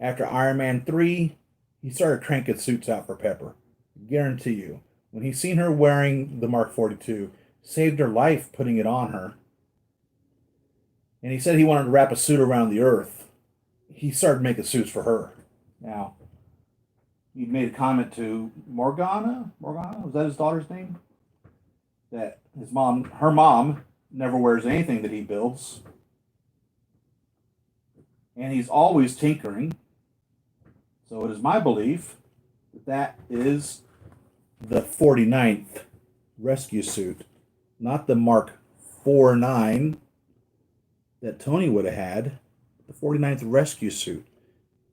after Iron Man 3, he started cranking suits out for Pepper. Guarantee you. When he seen her wearing the Mark 42, saved her life putting it on her. And he said he wanted to wrap a suit around the earth. He started making suits for her. Now, he made a comment to Morgana, was that his daughter's name? That her mom, never wears anything that he builds. And he's always tinkering. So it is my belief that that is the 49th rescue suit, not the Mark 49 that Tony would have had, the 49th rescue suit.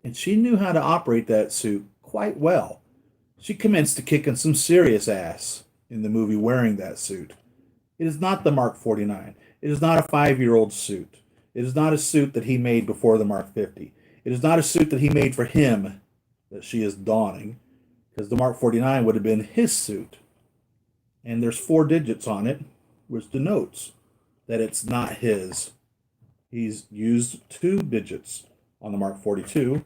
And she knew how to operate that suit quite well. She commenced to kicking some serious ass in the movie wearing that suit. It is not the Mark 49. It is not a 5-year-old suit. It is not a suit that he made before the Mark 50. It is not a suit that he made for him that she is donning, because the Mark 49 would have been his suit. And there's 4 digits on it, which denotes that it's not his. He's used 2 digits on the Mark 42,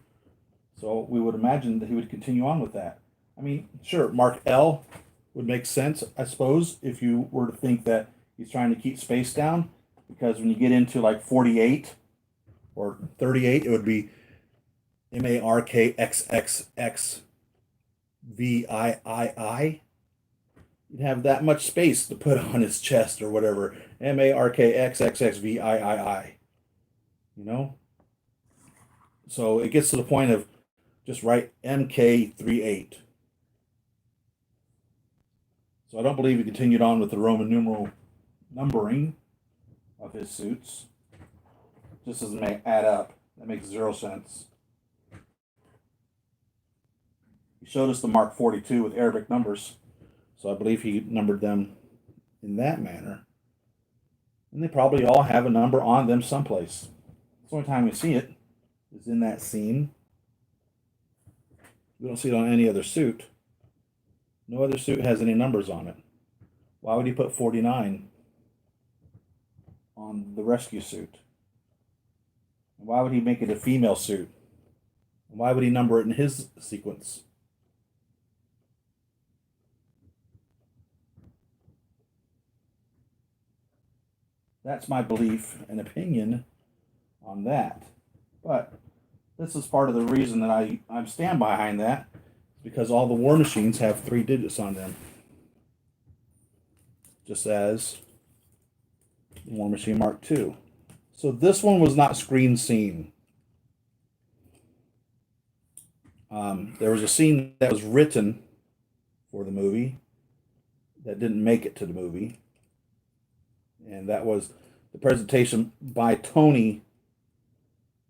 so we would imagine that he would continue on with that. I mean, sure, Mark L would make sense, I suppose, if you were to think that he's trying to keep space down, because when you get into like 48 or 38, it would be MARKXXXVIII. You'd have that much space to put on his chest or whatever. MARKXXXVIII. You know? So it gets to the point of just write MK38. So I don't believe he continued on with the Roman numeral numbering of his suits. Just doesn't add up. That makes 0 sense. He showed us the Mark 42 with Arabic numbers, so I believe he numbered them in that manner. And they probably all have a number on them someplace. The only time we see it is in that scene. We don't see it on any other suit. No other suit has any numbers on it. Why would he put 49 on the rescue suit? And why would he make it a female suit? And why would he number it in his sequence? That's my belief and opinion on that. But this is part of the reason that I stand behind that, because all the War Machines have 3 digits on them. Just as the War Machine Mark II. So this one was not screen seen. There was a scene that was written for the movie that didn't make it to the movie. And that was the presentation by Tony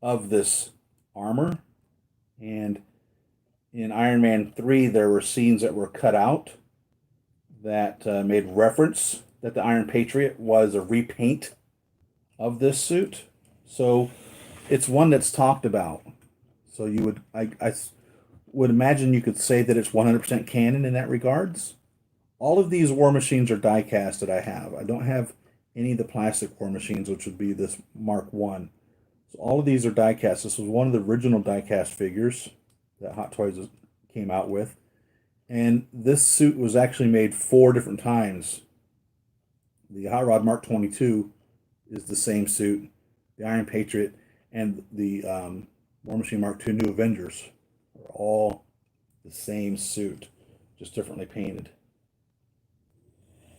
of this armor. And in Iron Man 3, there were scenes that were cut out that made reference that the Iron Patriot was a repaint of this suit. So it's one that's talked about. So you would, would imagine you could say that it's 100% canon in that regards. All of these War Machines are die cast that I have. I don't have any of the plastic War Machines, which would be this Mark One. So all of these are die cast. This was one of the original die cast figures that Hot Toys came out with. And this suit was actually made 4 different times. The Hot Rod Mark 22 is the same suit. The Iron Patriot and the War Machine Mark II New Avengers are all the same suit, just differently painted.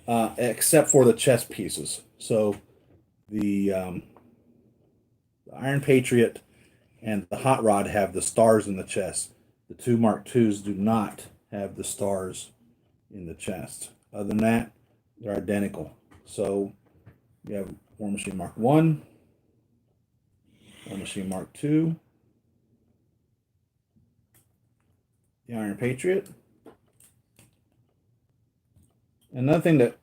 Except for the chest pieces. So the Iron Patriot and the Hot Rod have the stars in the chest. The two Mark IIs do not have the stars in the chest. Other than that, they're identical. So you have War Machine Mark 1, War Machine Mark 2, the Iron Patriot. Another thing that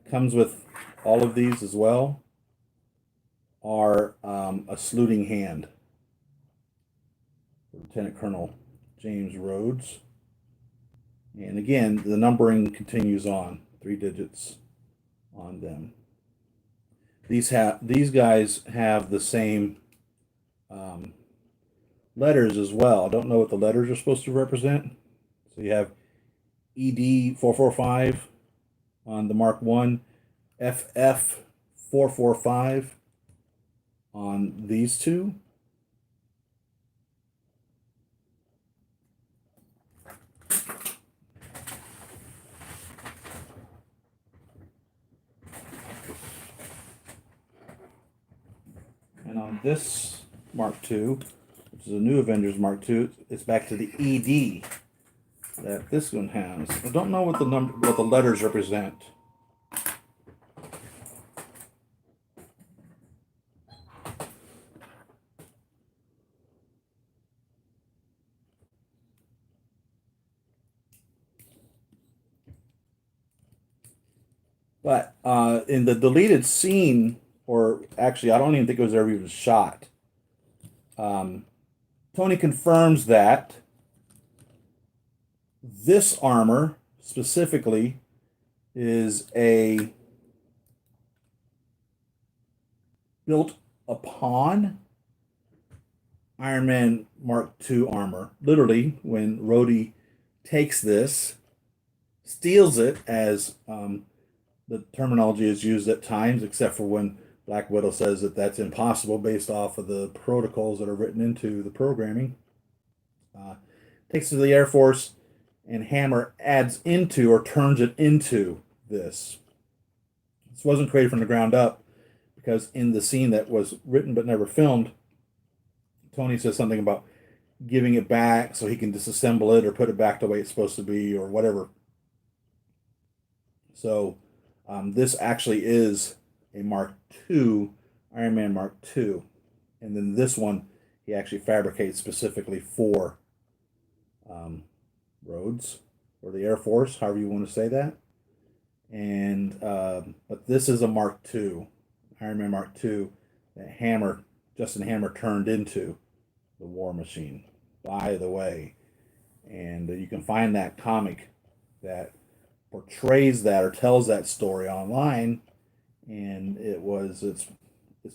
comes with all of these as well are a saluting hand. Lieutenant Colonel James Rhodes. And again, the numbering continues on, 3 digits on them. These guys have the same letters as well. I don't know what the letters are supposed to represent. So you have ED 445 on the Mark 1, FF 445 on these two. And on this Mark II, which is a new Avengers Mark II, it's back to the ED that this one has. I don't know what the letters represent. But in the deleted scene, or actually, I don't even think it was ever even shot. Tony confirms that this armor specifically is a built upon Iron Man Mark II armor. Literally, when Rhodey takes this, steals it, as the terminology is used at times, except for when Black Widow says that that's impossible based off of the protocols that are written into the programming. Takes it to the Air Force, and Hammer adds into or turns it into this. This wasn't created from the ground up, because in the scene that was written but never filmed, Tony says something about giving it back so he can disassemble it or put it back the way it's supposed to be or whatever. So this actually is a Mark II, Iron Man Mark II. And then this one, he actually fabricates specifically for Rhodes, or the Air Force, however you want to say that. And but this is a Mark II, Iron Man Mark II, that Justin Hammer turned into the War Machine, by the way. And you can find that comic that portrays that or tells that story online, and it's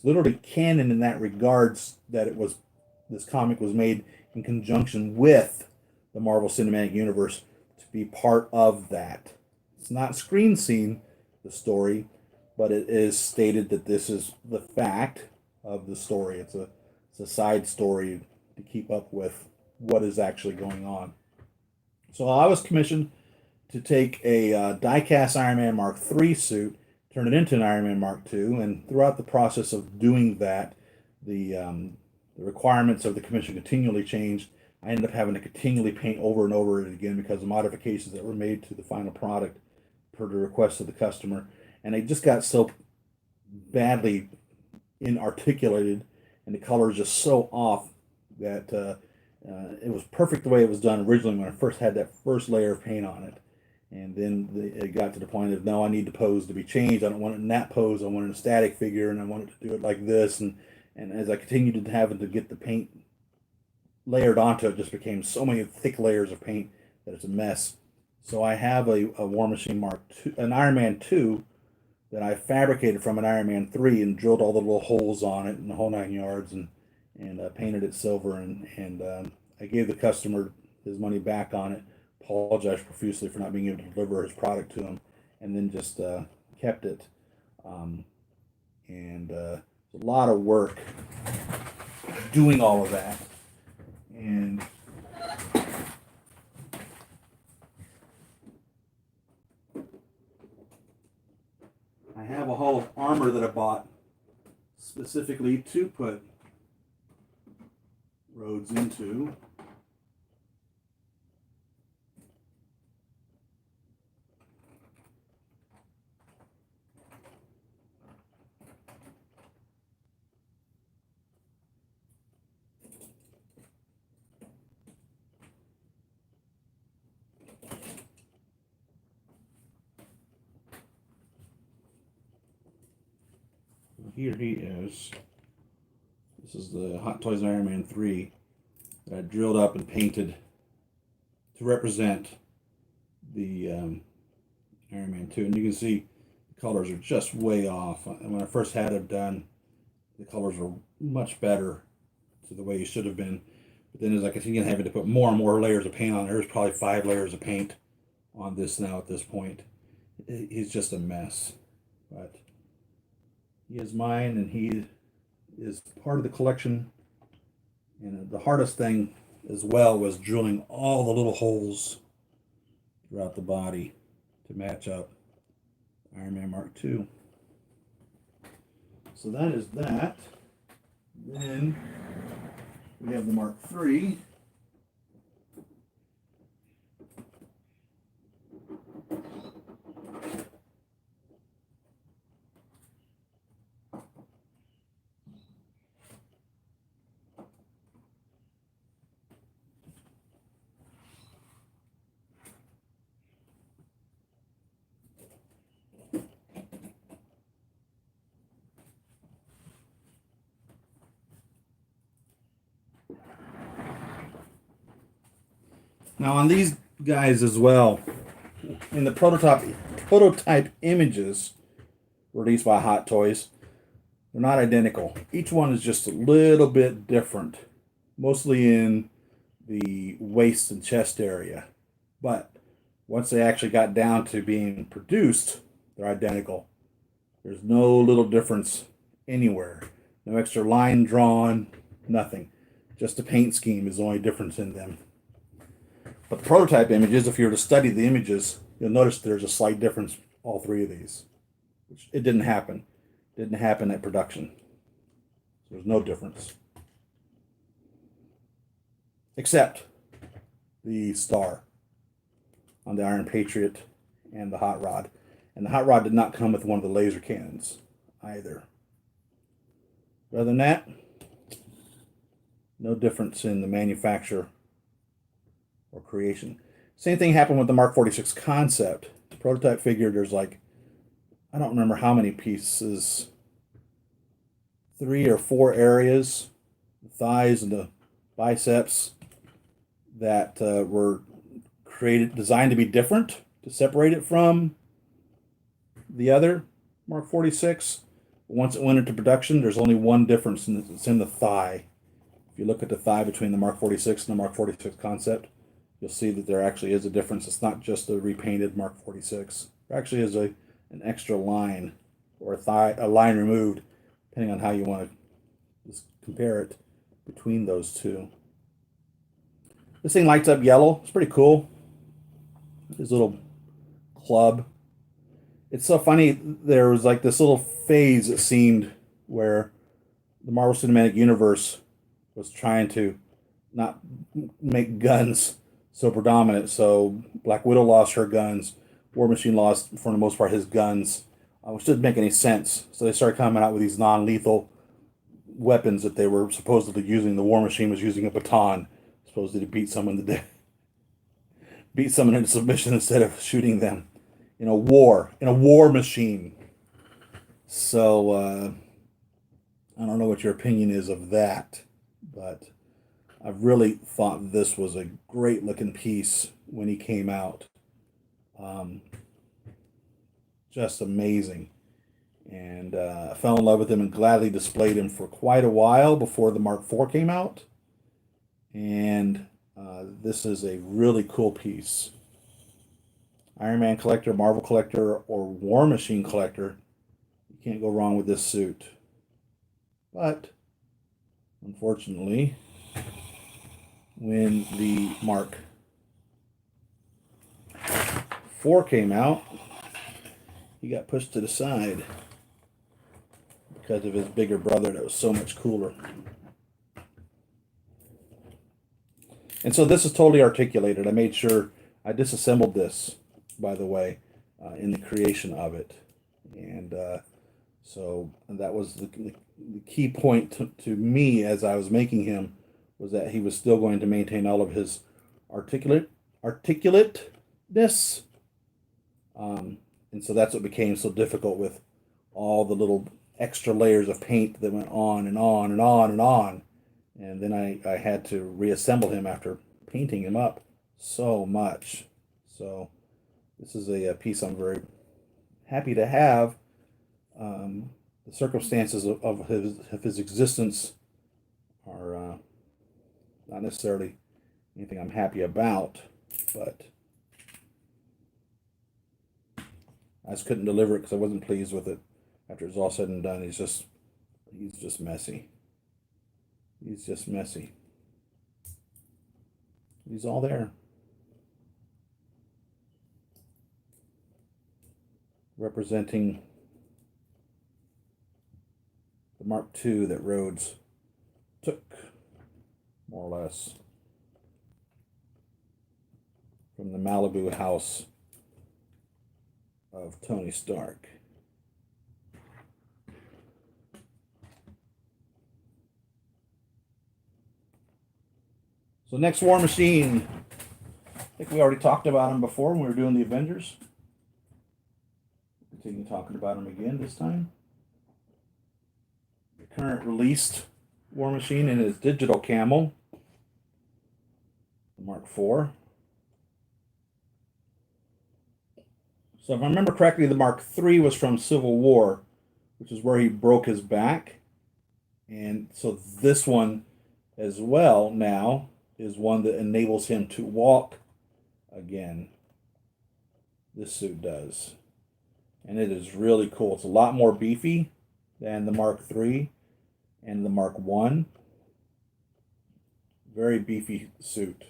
literally canon in that regards, that this comic was made in conjunction with the Marvel Cinematic Universe to be part of that. It's not screen seen, the story, but it is stated that this is the fact of the story. It's a side story to keep up with what is actually going on. So I was commissioned to take a die-cast Iron Man Mark III suit, turn it into an Iron Man Mark II, and throughout the process of doing that, the requirements of the commission continually changed. I ended up having to continually paint over and over it again because of modifications that were made to the final product per the request of the customer. And it just got so badly inarticulated, and the color is just so off that it was perfect the way it was done originally when I first had that first layer of paint on it. And then it got to the point of, no, I need the pose to be changed. I don't want it in that pose. I want it in a static figure, and I want it to do it like this. And And as I continued to having to get the paint layered onto it, just became so many thick layers of paint that it's a mess. So I have a War Machine Mark II, an Iron Man 2 that I fabricated from an Iron Man 3 and drilled all the little holes on it and the whole 9 yards, and painted it silver, and I gave the customer his money back on it, apologized profusely for not being able to deliver his product to him, and then just kept it. Um, and A lot of work doing all of that. And I have a Hall of Armor that I bought specifically to put roads into. Here he is. This is the Hot Toys Iron Man 3 that I drilled up and painted to represent the Iron Man 2. And you can see the colors are just way off. And when I first had it done, the colors were much better to the way it should have been. But then as I continue having to put more and more layers of paint on, there's probably 5 layers of paint on this now at this point. He's just a mess. But he is mine, and he is part of the collection. And the hardest thing as well was drilling all the little holes throughout the body to match up Iron Man Mark II. So that is that. Then we have the Mark III. Now on these guys as well, in the prototype images released by Hot Toys, they're not identical. Each one is just a little bit different, mostly in the waist and chest area. But once they actually got down to being produced, they're identical. There's no little difference anywhere. No extra line drawn, nothing. Just the paint scheme is the only difference in them. But the prototype images, if you were to study the images, you'll notice there's a slight difference all 3 of these. Which it didn't happen. It didn't happen at production. So there's no difference. Except the star on the Iron Patriot and the Hot Rod. And the Hot Rod did not come with one of the laser cannons either. Other than that, no difference in the manufacture or creation. Same thing happened with the Mark 46 concept. The prototype figure, there's like, I don't remember how many pieces, 3 or 4 areas, the thighs and the biceps, that were designed to be different, to separate it from the other Mark 46. Once it went into production, there's only one difference, and it's in the thigh. If you look at the thigh between the Mark 46 and the Mark 46 concept, you'll see that there actually is a difference. It's not just a repainted Mark 46. There actually is an extra line, or a line removed, depending on how you want to just compare it between those two. This thing lights up yellow. It's pretty cool. His little club. It's so funny. There was like this little phase, it seemed, where the Marvel Cinematic Universe was trying to not make guns so predominant. So Black Widow lost her guns. War Machine lost, for the most part, his guns, which didn't make any sense. So they started coming out with these non-lethal weapons that they were supposedly using. The War Machine was using a baton, supposedly to beat someone into submission instead of shooting them in a war machine. So I don't know what your opinion is of that, but I really thought this was a great looking piece when he came out. Um, just amazing. And I fell in love with him and gladly displayed him for quite a while before the Mark IV came out. And this is a really cool piece. Iron Man collector, Marvel collector, or War Machine collector, you can't go wrong with this suit. But unfortunately, when the Mark IV came out, he got pushed to the side because of his bigger brother that was so much cooler. And so this is totally articulated. I made sure I disassembled this, by the way, in the creation of it. And so that was the key point to me as I was making him, was that he was still going to maintain all of his articulateness. And so that's what became so difficult with all the little extra layers of paint that went on and on and on and on. And then I had to reassemble him after painting him up so much. So this is a piece I'm very happy to have. The circumstances of his existence are not necessarily anything I'm happy about, but I just couldn't deliver it because I wasn't pleased with it. After it's all said and done, he's just messy. He's just messy. He's all there, representing the Mark II that Rhodes took, more or less, from the Malibu house of Tony Stark. So next War Machine, I think we already talked about him before when we were doing the Avengers. Continue talking about him again this time. The current released War Machine in his digital camel, the Mark IV. So if I remember correctly, the Mark III was from Civil War, which is where he broke his back. And so this one as well now is one that enables him to walk again. This suit does. And it is really cool. It's a lot more beefy than the Mark III and the Mark I. Very beefy suit.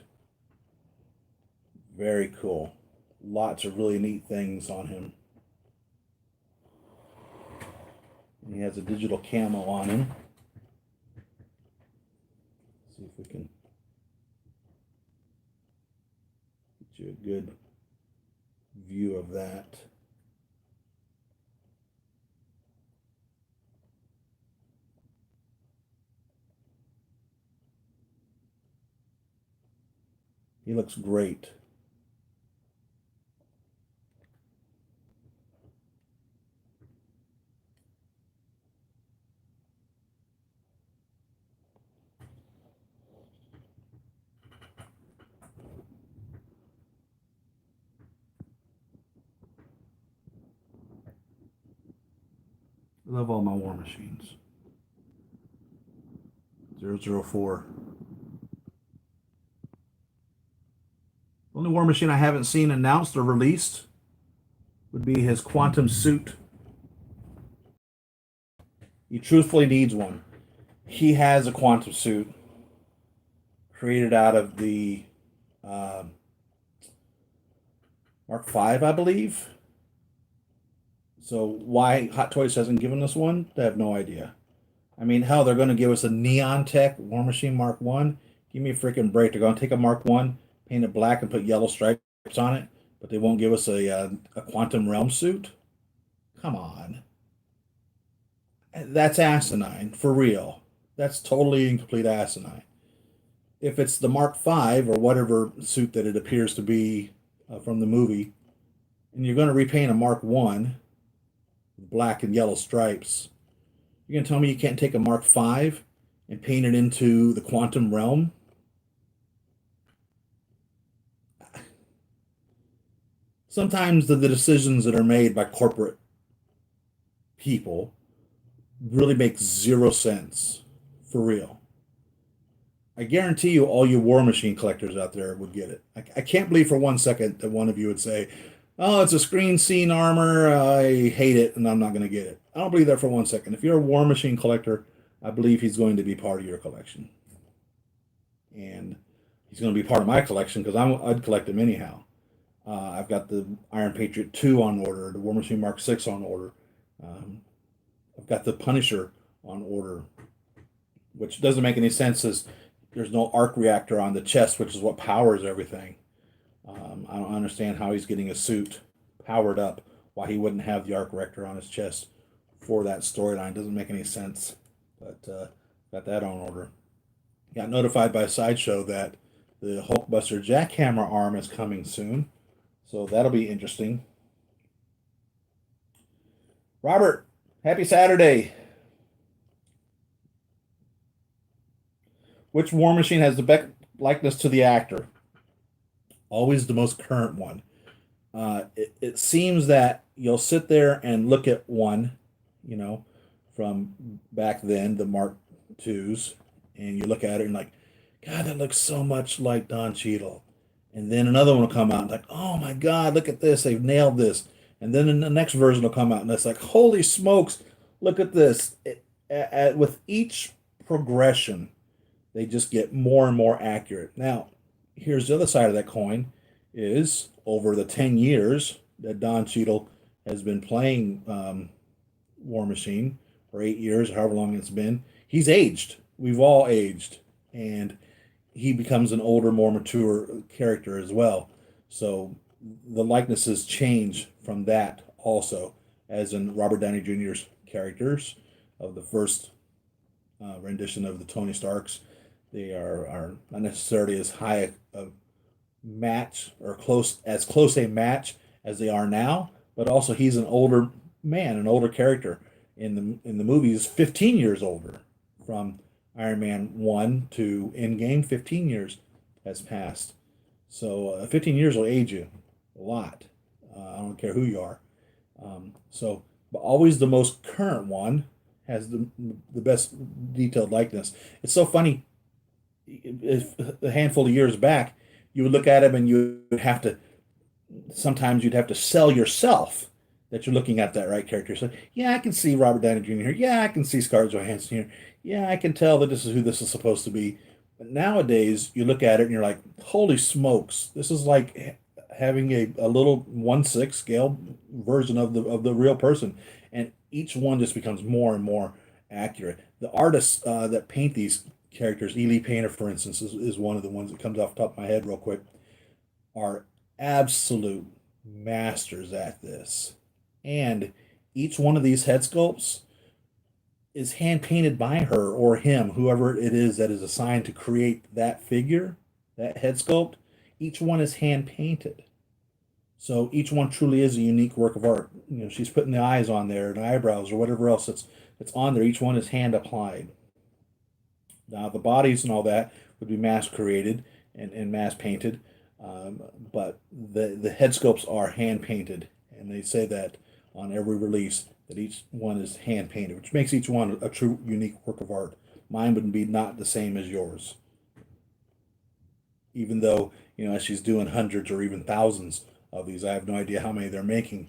Very cool. Lots of really neat things on him. And he has a digital camo on him. Let's see if we can get you a good view of that. He looks great. I love all my War Machines. 004. The only War Machine I haven't seen announced or released would be his quantum suit. He truthfully needs one. He has a quantum suit created out of the Mark V, I believe. So why Hot Toys hasn't given us one, I have no idea. I mean, hell, they're going to give us a Neon Tech War Machine Mark One. Give me a freaking break. They're going to take a Mark One, paint it black, and put yellow stripes on it, but they won't give us a Quantum Realm suit. Come on, that's asinine for real. That's totally and complete asinine. If it's the Mark V or whatever suit that it appears to be from the movie, and you're going to repaint a Mark One with black and yellow stripes, You're gonna tell me you can't take a Mark V and paint it into the quantum realm? Sometimes the decisions that are made by corporate people really make zero sense. For real. I guarantee you, all you War Machine collectors out there would get it. I can't believe for one second that one of you would say, "Oh, it's a screen scene armor. I hate it, and I'm not going to get it." I don't believe that for one second. If you're a War Machine collector, I believe he's going to be part of your collection, and he's going to be part of my collection because I'd collect him anyhow. I've got the Iron Patriot 2 on order, the War Machine Mark 6 on order. Um, I've got the Punisher on order, which doesn't make any sense as there's no arc reactor on the chest, which is what powers everything. I don't understand how he's getting a suit powered up, why he wouldn't have the arc reactor on his chest for that storyline. Doesn't make any sense. But got that on order. Got notified by Sideshow that the Hulkbuster Jackhammer arm is coming soon. So that'll be interesting. Robert, happy Saturday. Which War Machine has the best likeness to the actor? Always the most current one. It seems that you'll sit there and look at one, you know, from back then, the Mark twos, and you look at it and like, God, that looks so much like Don Cheadle. And then another one will come out and like, oh my God, look at this, they've nailed this. And then the next version will come out and it's like, holy smokes, look at this. With each progression, they just get more and more accurate. Now, here's the other side of that coin is over the 10 years that Don Cheadle has been playing War Machine, or 8 years, however long it's been, he's aged. We've all aged. And he becomes an older, more mature character as well. So the likenesses change from that also, as in Robert Downey Jr.'s characters of the first rendition of the Tony Starks. They are not necessarily as high a match or close a match as they are now, but also he's an older man, an older character in the movies, 15 years older from Iron Man 1 to Endgame. 15 years has passed. So 15 years will age you a lot. I don't care who you are. But always the most current one has the best detailed likeness. It's so funny. If a handful of years back, you would look at him and you would have to, sometimes you'd have to sell yourself that you're looking at that right character. So, yeah, I can see Robert Downey Jr. here. Yeah, I can see Scarlett Johansson here. Yeah, I can tell that this is who this is supposed to be. But nowadays, you look at it and you're like, holy smokes, this is like having a little 1/6 scale version of the real person. And each one just becomes more and more accurate. The artists that paint these characters, Ely Painter, for instance, is one of the ones that comes off the top of my head real quick, are absolute masters at this. And each one of these head sculpts is hand painted by her or him, whoever it is that is assigned to create that figure, that head sculpt. Each one is hand painted. So each one truly is a unique work of art. You know, she's putting the eyes on there and eyebrows or whatever else that's on there. Each one is hand applied. Now the bodies and all that would be mass created and mass painted, but the head sculpts are hand painted, and they say that on every release that each one is hand painted, which makes each one a true unique work of art. Mine would be not the same as yours, even though as she's doing hundreds or even thousands of these. I have no idea how many they're making.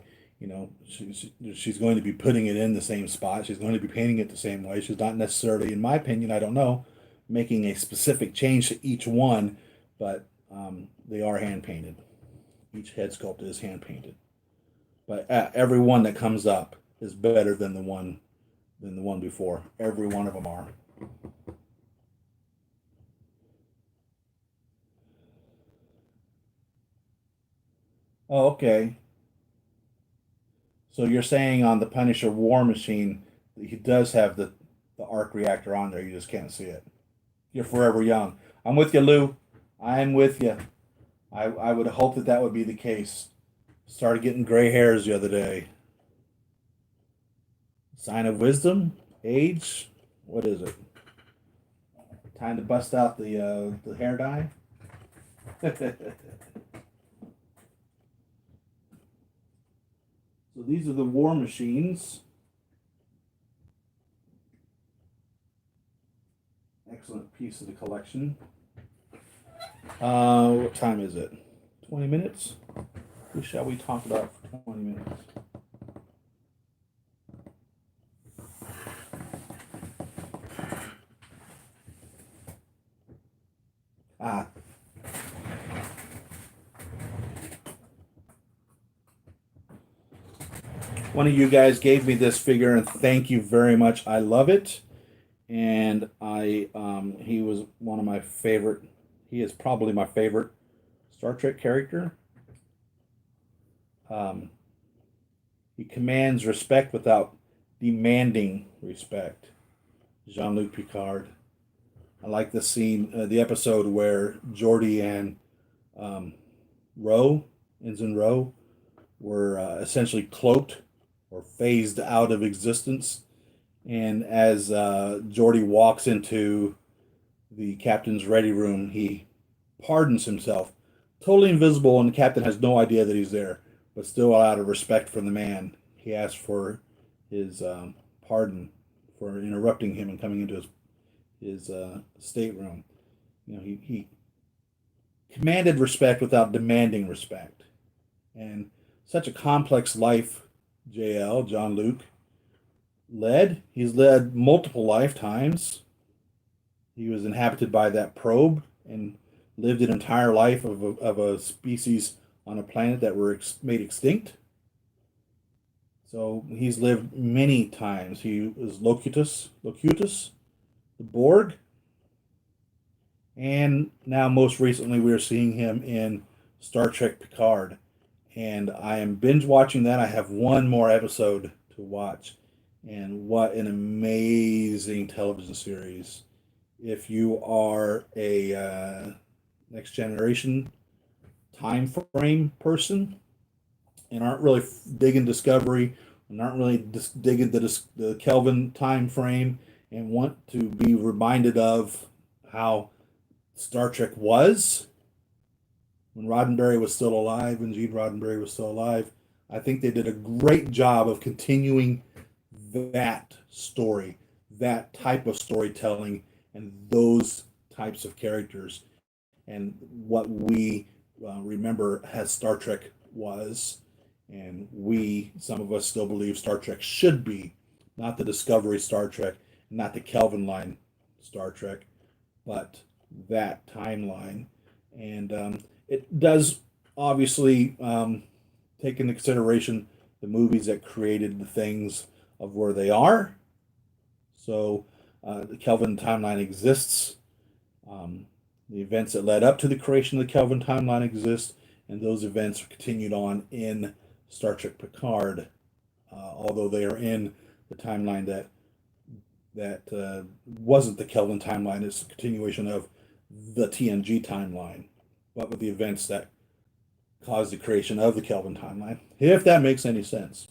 She's going to be putting it in the same spot. She's going to be painting it the same way. She's not necessarily, in my opinion, I don't know, making a specific change to each one, but they are hand painted. Each head sculpt is hand painted. But every one that comes up is better than the one before. Every one of them are. Oh, okay. So you're saying on the Punisher War Machine, he does have the arc reactor on there. You just can't see it. You're forever young. I'm with you, Lou. I'm with you. I would hope that that would be the case. Started getting gray hairs the other day. Sign of wisdom? age. What is it? Time to bust out the hair dye. So these are the War Machines. Excellent piece of the collection. What time is it? 20 minutes? Who shall we talk about for 20 minutes? Ah. One of you guys gave me this figure, and thank you very much. I love it. And he was one of my favorite. He is probably my favorite Star Trek character. Um, he commands respect without demanding respect. Jean-Luc Picard. I like the scene, the episode where Geordi and um, Roe, Ensign Roe, were essentially cloaked or phased out of existence. And as Geordi walks into the captain's ready room, he pardons himself, totally invisible, and the captain has no idea that he's there. But still, out of respect for the man, he asks for his pardon for interrupting him and coming into his stateroom. You know, he commanded respect without demanding respect, and such a complex life. Jean-Luc led. He's led multiple lifetimes. He was inhabited by that probe and lived an entire life of a species on a planet that were made extinct. So he's lived many times. He was Locutus, the Borg, and now most recently we are seeing him in Star Trek Picard. And I am binge watching that. I have one more episode to watch. And what an amazing television series. If you are a next generation time frame person and aren't really digging Discovery and aren't really digging the Kelvin time frame and want to be reminded of how Star Trek was when Roddenberry was still alive, when Gene Roddenberry was still alive, I think they did a great job of continuing that story, that type of storytelling, and those types of characters, and what we remember as Star Trek was, and some of us still believe Star Trek should be, not the Discovery Star Trek, not the Kelvin line Star Trek, but that timeline. And it does obviously take into consideration the movies that created the things of where they are. So the Kelvin timeline exists. The events that led up to the creation of the Kelvin timeline exist, and those events are continued on in Star Trek Picard, although they are in the timeline that wasn't the Kelvin timeline. It's a continuation of the TNG timeline, but with the events that caused the creation of the Kelvin timeline, if that makes any sense.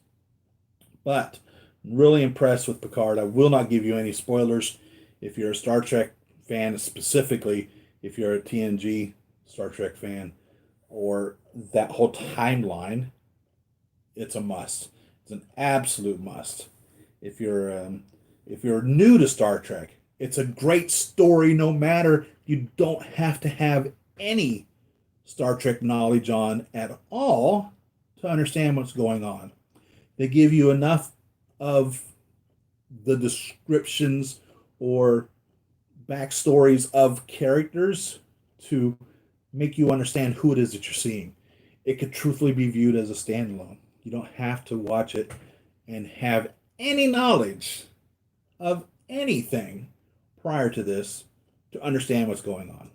But I'm really impressed with Picard. I will not give you any spoilers. If you're a Star Trek fan, specifically if you're a TNG Star Trek fan, or that whole timeline, it's a must. It's an absolute must. If you're new to Star Trek, it's a great story. No matter, you don't have to have any Star Trek knowledge on at all to understand what's going on. They give you enough of the descriptions or backstories of characters to make you understand who it is that you're seeing. It could truthfully be viewed as a standalone. You don't have to watch it and have any knowledge of anything prior to this to understand what's going on.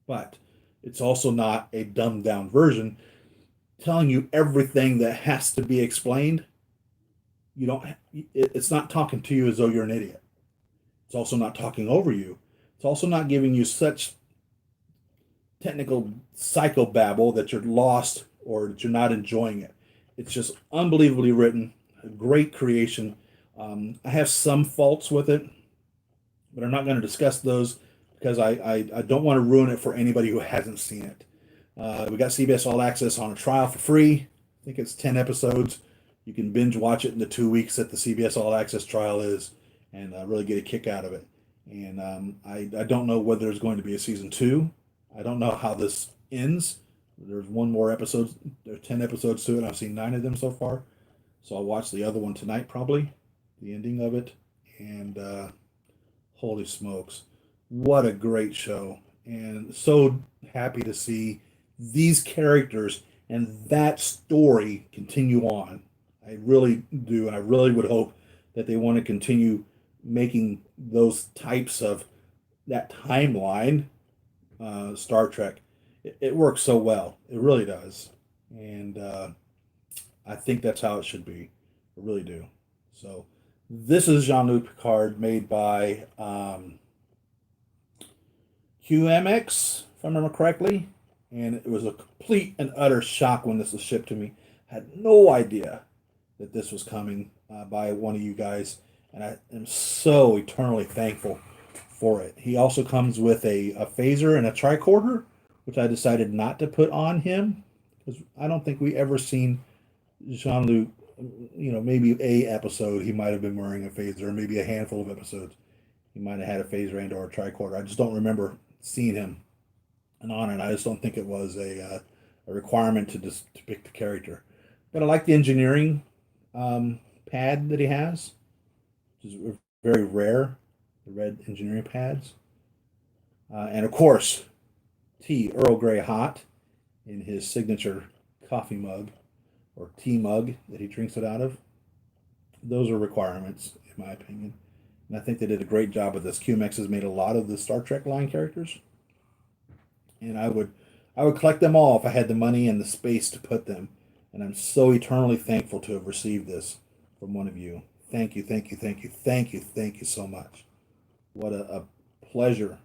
But it's also not a dumbed down version telling you everything that has to be explained. You don't. It's not talking to you as though you're an idiot. It's also not talking over you. It's also not giving you such technical psychobabble that you're lost or that you're not enjoying it. It's just unbelievably written, a great creation, I have some faults with it, but I'm not going to discuss those because I don't want to ruin it for anybody who hasn't seen it. We got CBS All Access on a trial for free. I think it's 10 episodes. You can binge watch it in the 2 weeks that the CBS All Access trial is and really get a kick out of it. And I don't know whether there's going to be a season two. I don't know how this ends. There's one more episode. There's 10 episodes to it. I've seen 9 of them so far. So I'll watch the other one tonight, probably, the ending of it. And holy smokes, what a great show. And so happy to see these characters and that story continue on. I really do. And I really would hope that they want to continue making those types of that timeline Star Trek. It works so well. It really does. And I think that's how it should be. I really do. So this is Jean-Luc Picard made by QMX, if I remember correctly. And it was a complete and utter shock when this was shipped to me. I had no idea that this was coming by one of you guys. And I am so eternally thankful for it. He also comes with a phaser and a tricorder, which I decided not to put on him because I don't think we ever seen Jean-Luc, maybe a episode he might have been wearing a phaser, or maybe a handful of episodes he might have had a phaser and or a tricorder. I just don't remember seeing him and on it. I just don't think it was a requirement to just to pick the character. But I like the engineering pad that he has, which is very rare. The red engineering pads, and of course, tea Earl Grey hot in his signature coffee mug or tea mug that he drinks it out of. Those are requirements, in my opinion. And I think they did a great job with this. QMX has made a lot of the Star Trek line characters, and I would collect them all if I had the money and the space to put them. And I'm so eternally thankful to have received this from one of you. Thank you, thank you, thank you, thank you, thank you so much. What a pleasure,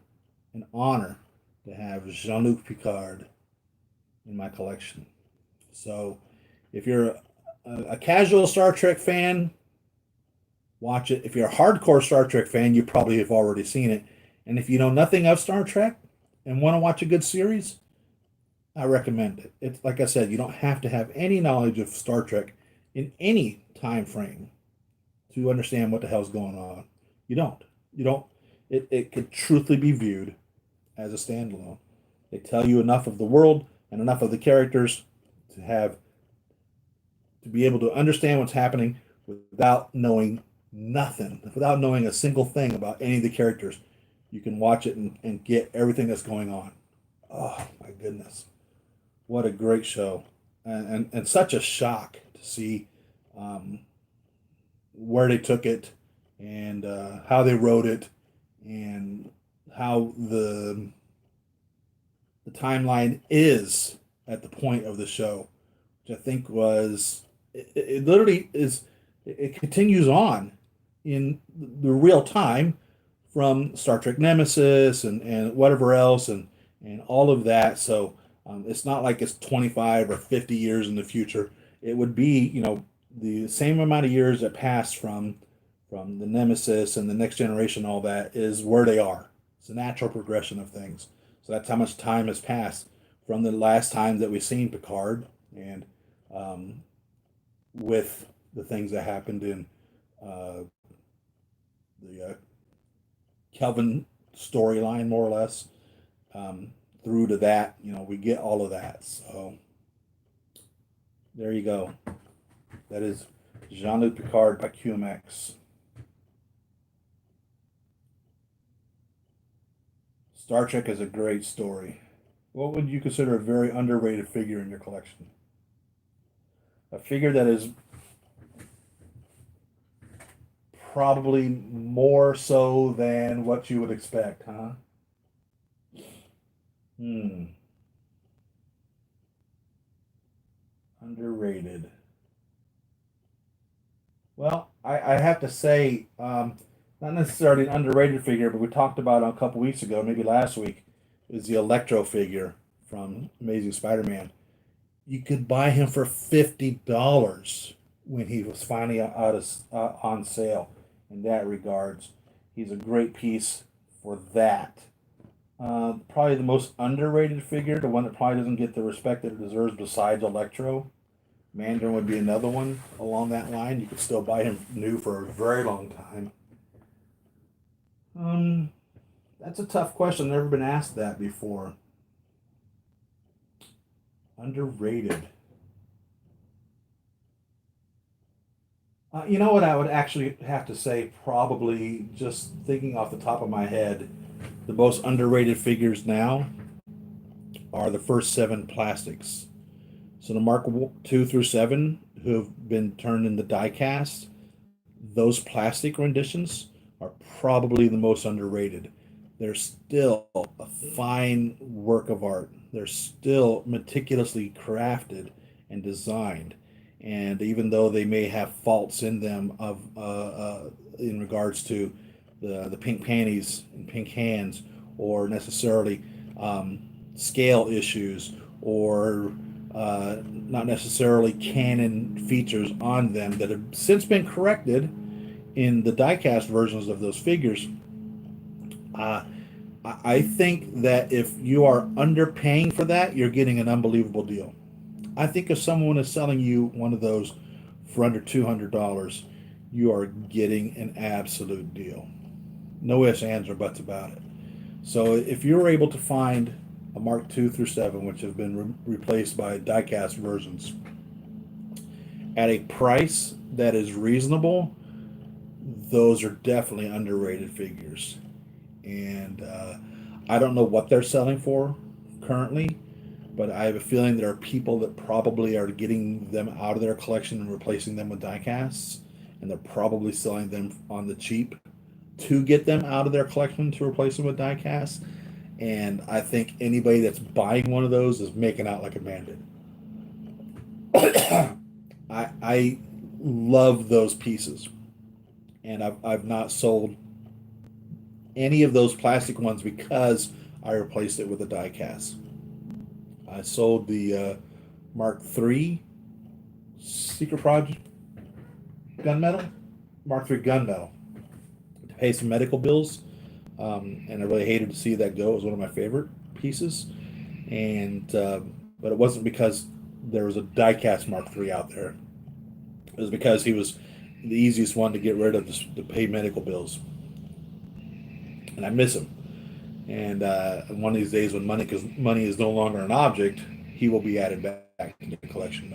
an honor to have Jean-Luc Picard in my collection. So, if you're a casual Star Trek fan, watch it. If you're a hardcore Star Trek fan, you probably have already seen it. And if you know nothing of Star Trek and want to watch a good series, I recommend it. It's like I said, you don't have to have any knowledge of Star Trek in any time frame to understand what the hell's going on. You don't. You don't. It could truthfully be viewed as a standalone. They tell you enough of the world and enough of the characters to be able to understand what's happening without knowing nothing, without knowing a single thing about any of the characters. You can watch it and get everything that's going on. Oh my goodness. What a great show. And such a shock to see where they took it and how they wrote it and how the timeline is at the point of the show, which I think was it literally is it continues on in the real time from Star Trek Nemesis and whatever else and all of that. So it's not like it's 25 or 50 years in the future. It would be, the same amount of years that passed from the Nemesis and the Next Generation, all that is where they are. It's a natural progression of things. So that's how much time has passed from the last time that we've seen Picard and with the things that happened in uh, the Kelvin storyline, more or less, through to that. We get all of that. So there you go. That is Jean-Luc Picard by QMX. Star Trek is a great story. What would you consider a very underrated figure in your collection? A figure that is probably more so than what you would expect, huh? Hmm. Underrated. Well, I have to say, not necessarily an underrated figure, but we talked about a couple weeks ago, maybe last week, is the Electro figure from Amazing Spider-Man. You could buy him for $50 when he was finally on sale. In that regards, he's a great piece for that. Probably the most underrated figure, the one that probably doesn't get the respect that it deserves besides Electro. Mandarin would be another one along that line. You could still buy him new for a very long time. Um, that's a tough question. Never been asked that before. Underrated. You know what I would actually have to say? Probably just thinking off the top of my head, the most underrated figures now are the first seven plastics. So the Mark II through seven, who have been turned into diecast, those plastic renditions are probably the most underrated. They're still a fine work of art. They're still meticulously crafted and designed. And even though they may have faults in them of in regards to the pink panties and pink hands, or necessarily scale issues, or not necessarily canon features on them that have since been corrected in the diecast versions of those figures. Uh, I think that if you are underpaying for that, you're getting an unbelievable deal. I think if someone is selling you one of those for under $200, you are getting an absolute deal. No ifs, ands, or buts about it. So if you're able to find a Mark II through 7, which have been replaced by diecast versions, at a price that is reasonable, those are definitely underrated figures. And I don't know what they're selling for currently, but I have a feeling there are people that probably are getting them out of their collection and replacing them with diecasts, and they're probably selling them on the cheap to get them out of their collection to replace them with diecasts. And I think anybody that's buying one of those is making out like a bandit. I love those pieces, and I've not sold any of those plastic ones because I replaced it with a die cast. I sold the Mark III Secret Project gunmetal, Mark III gunmetal, to pay some medical bills, and I really hated to see that go. It was one of my favorite pieces, and but it wasn't because there was a diecast Mark III out there. It was because he was the easiest one to get rid of to pay medical bills, and I miss him. And one of these days, when money, because money is no longer an object, he will be added back to the collection.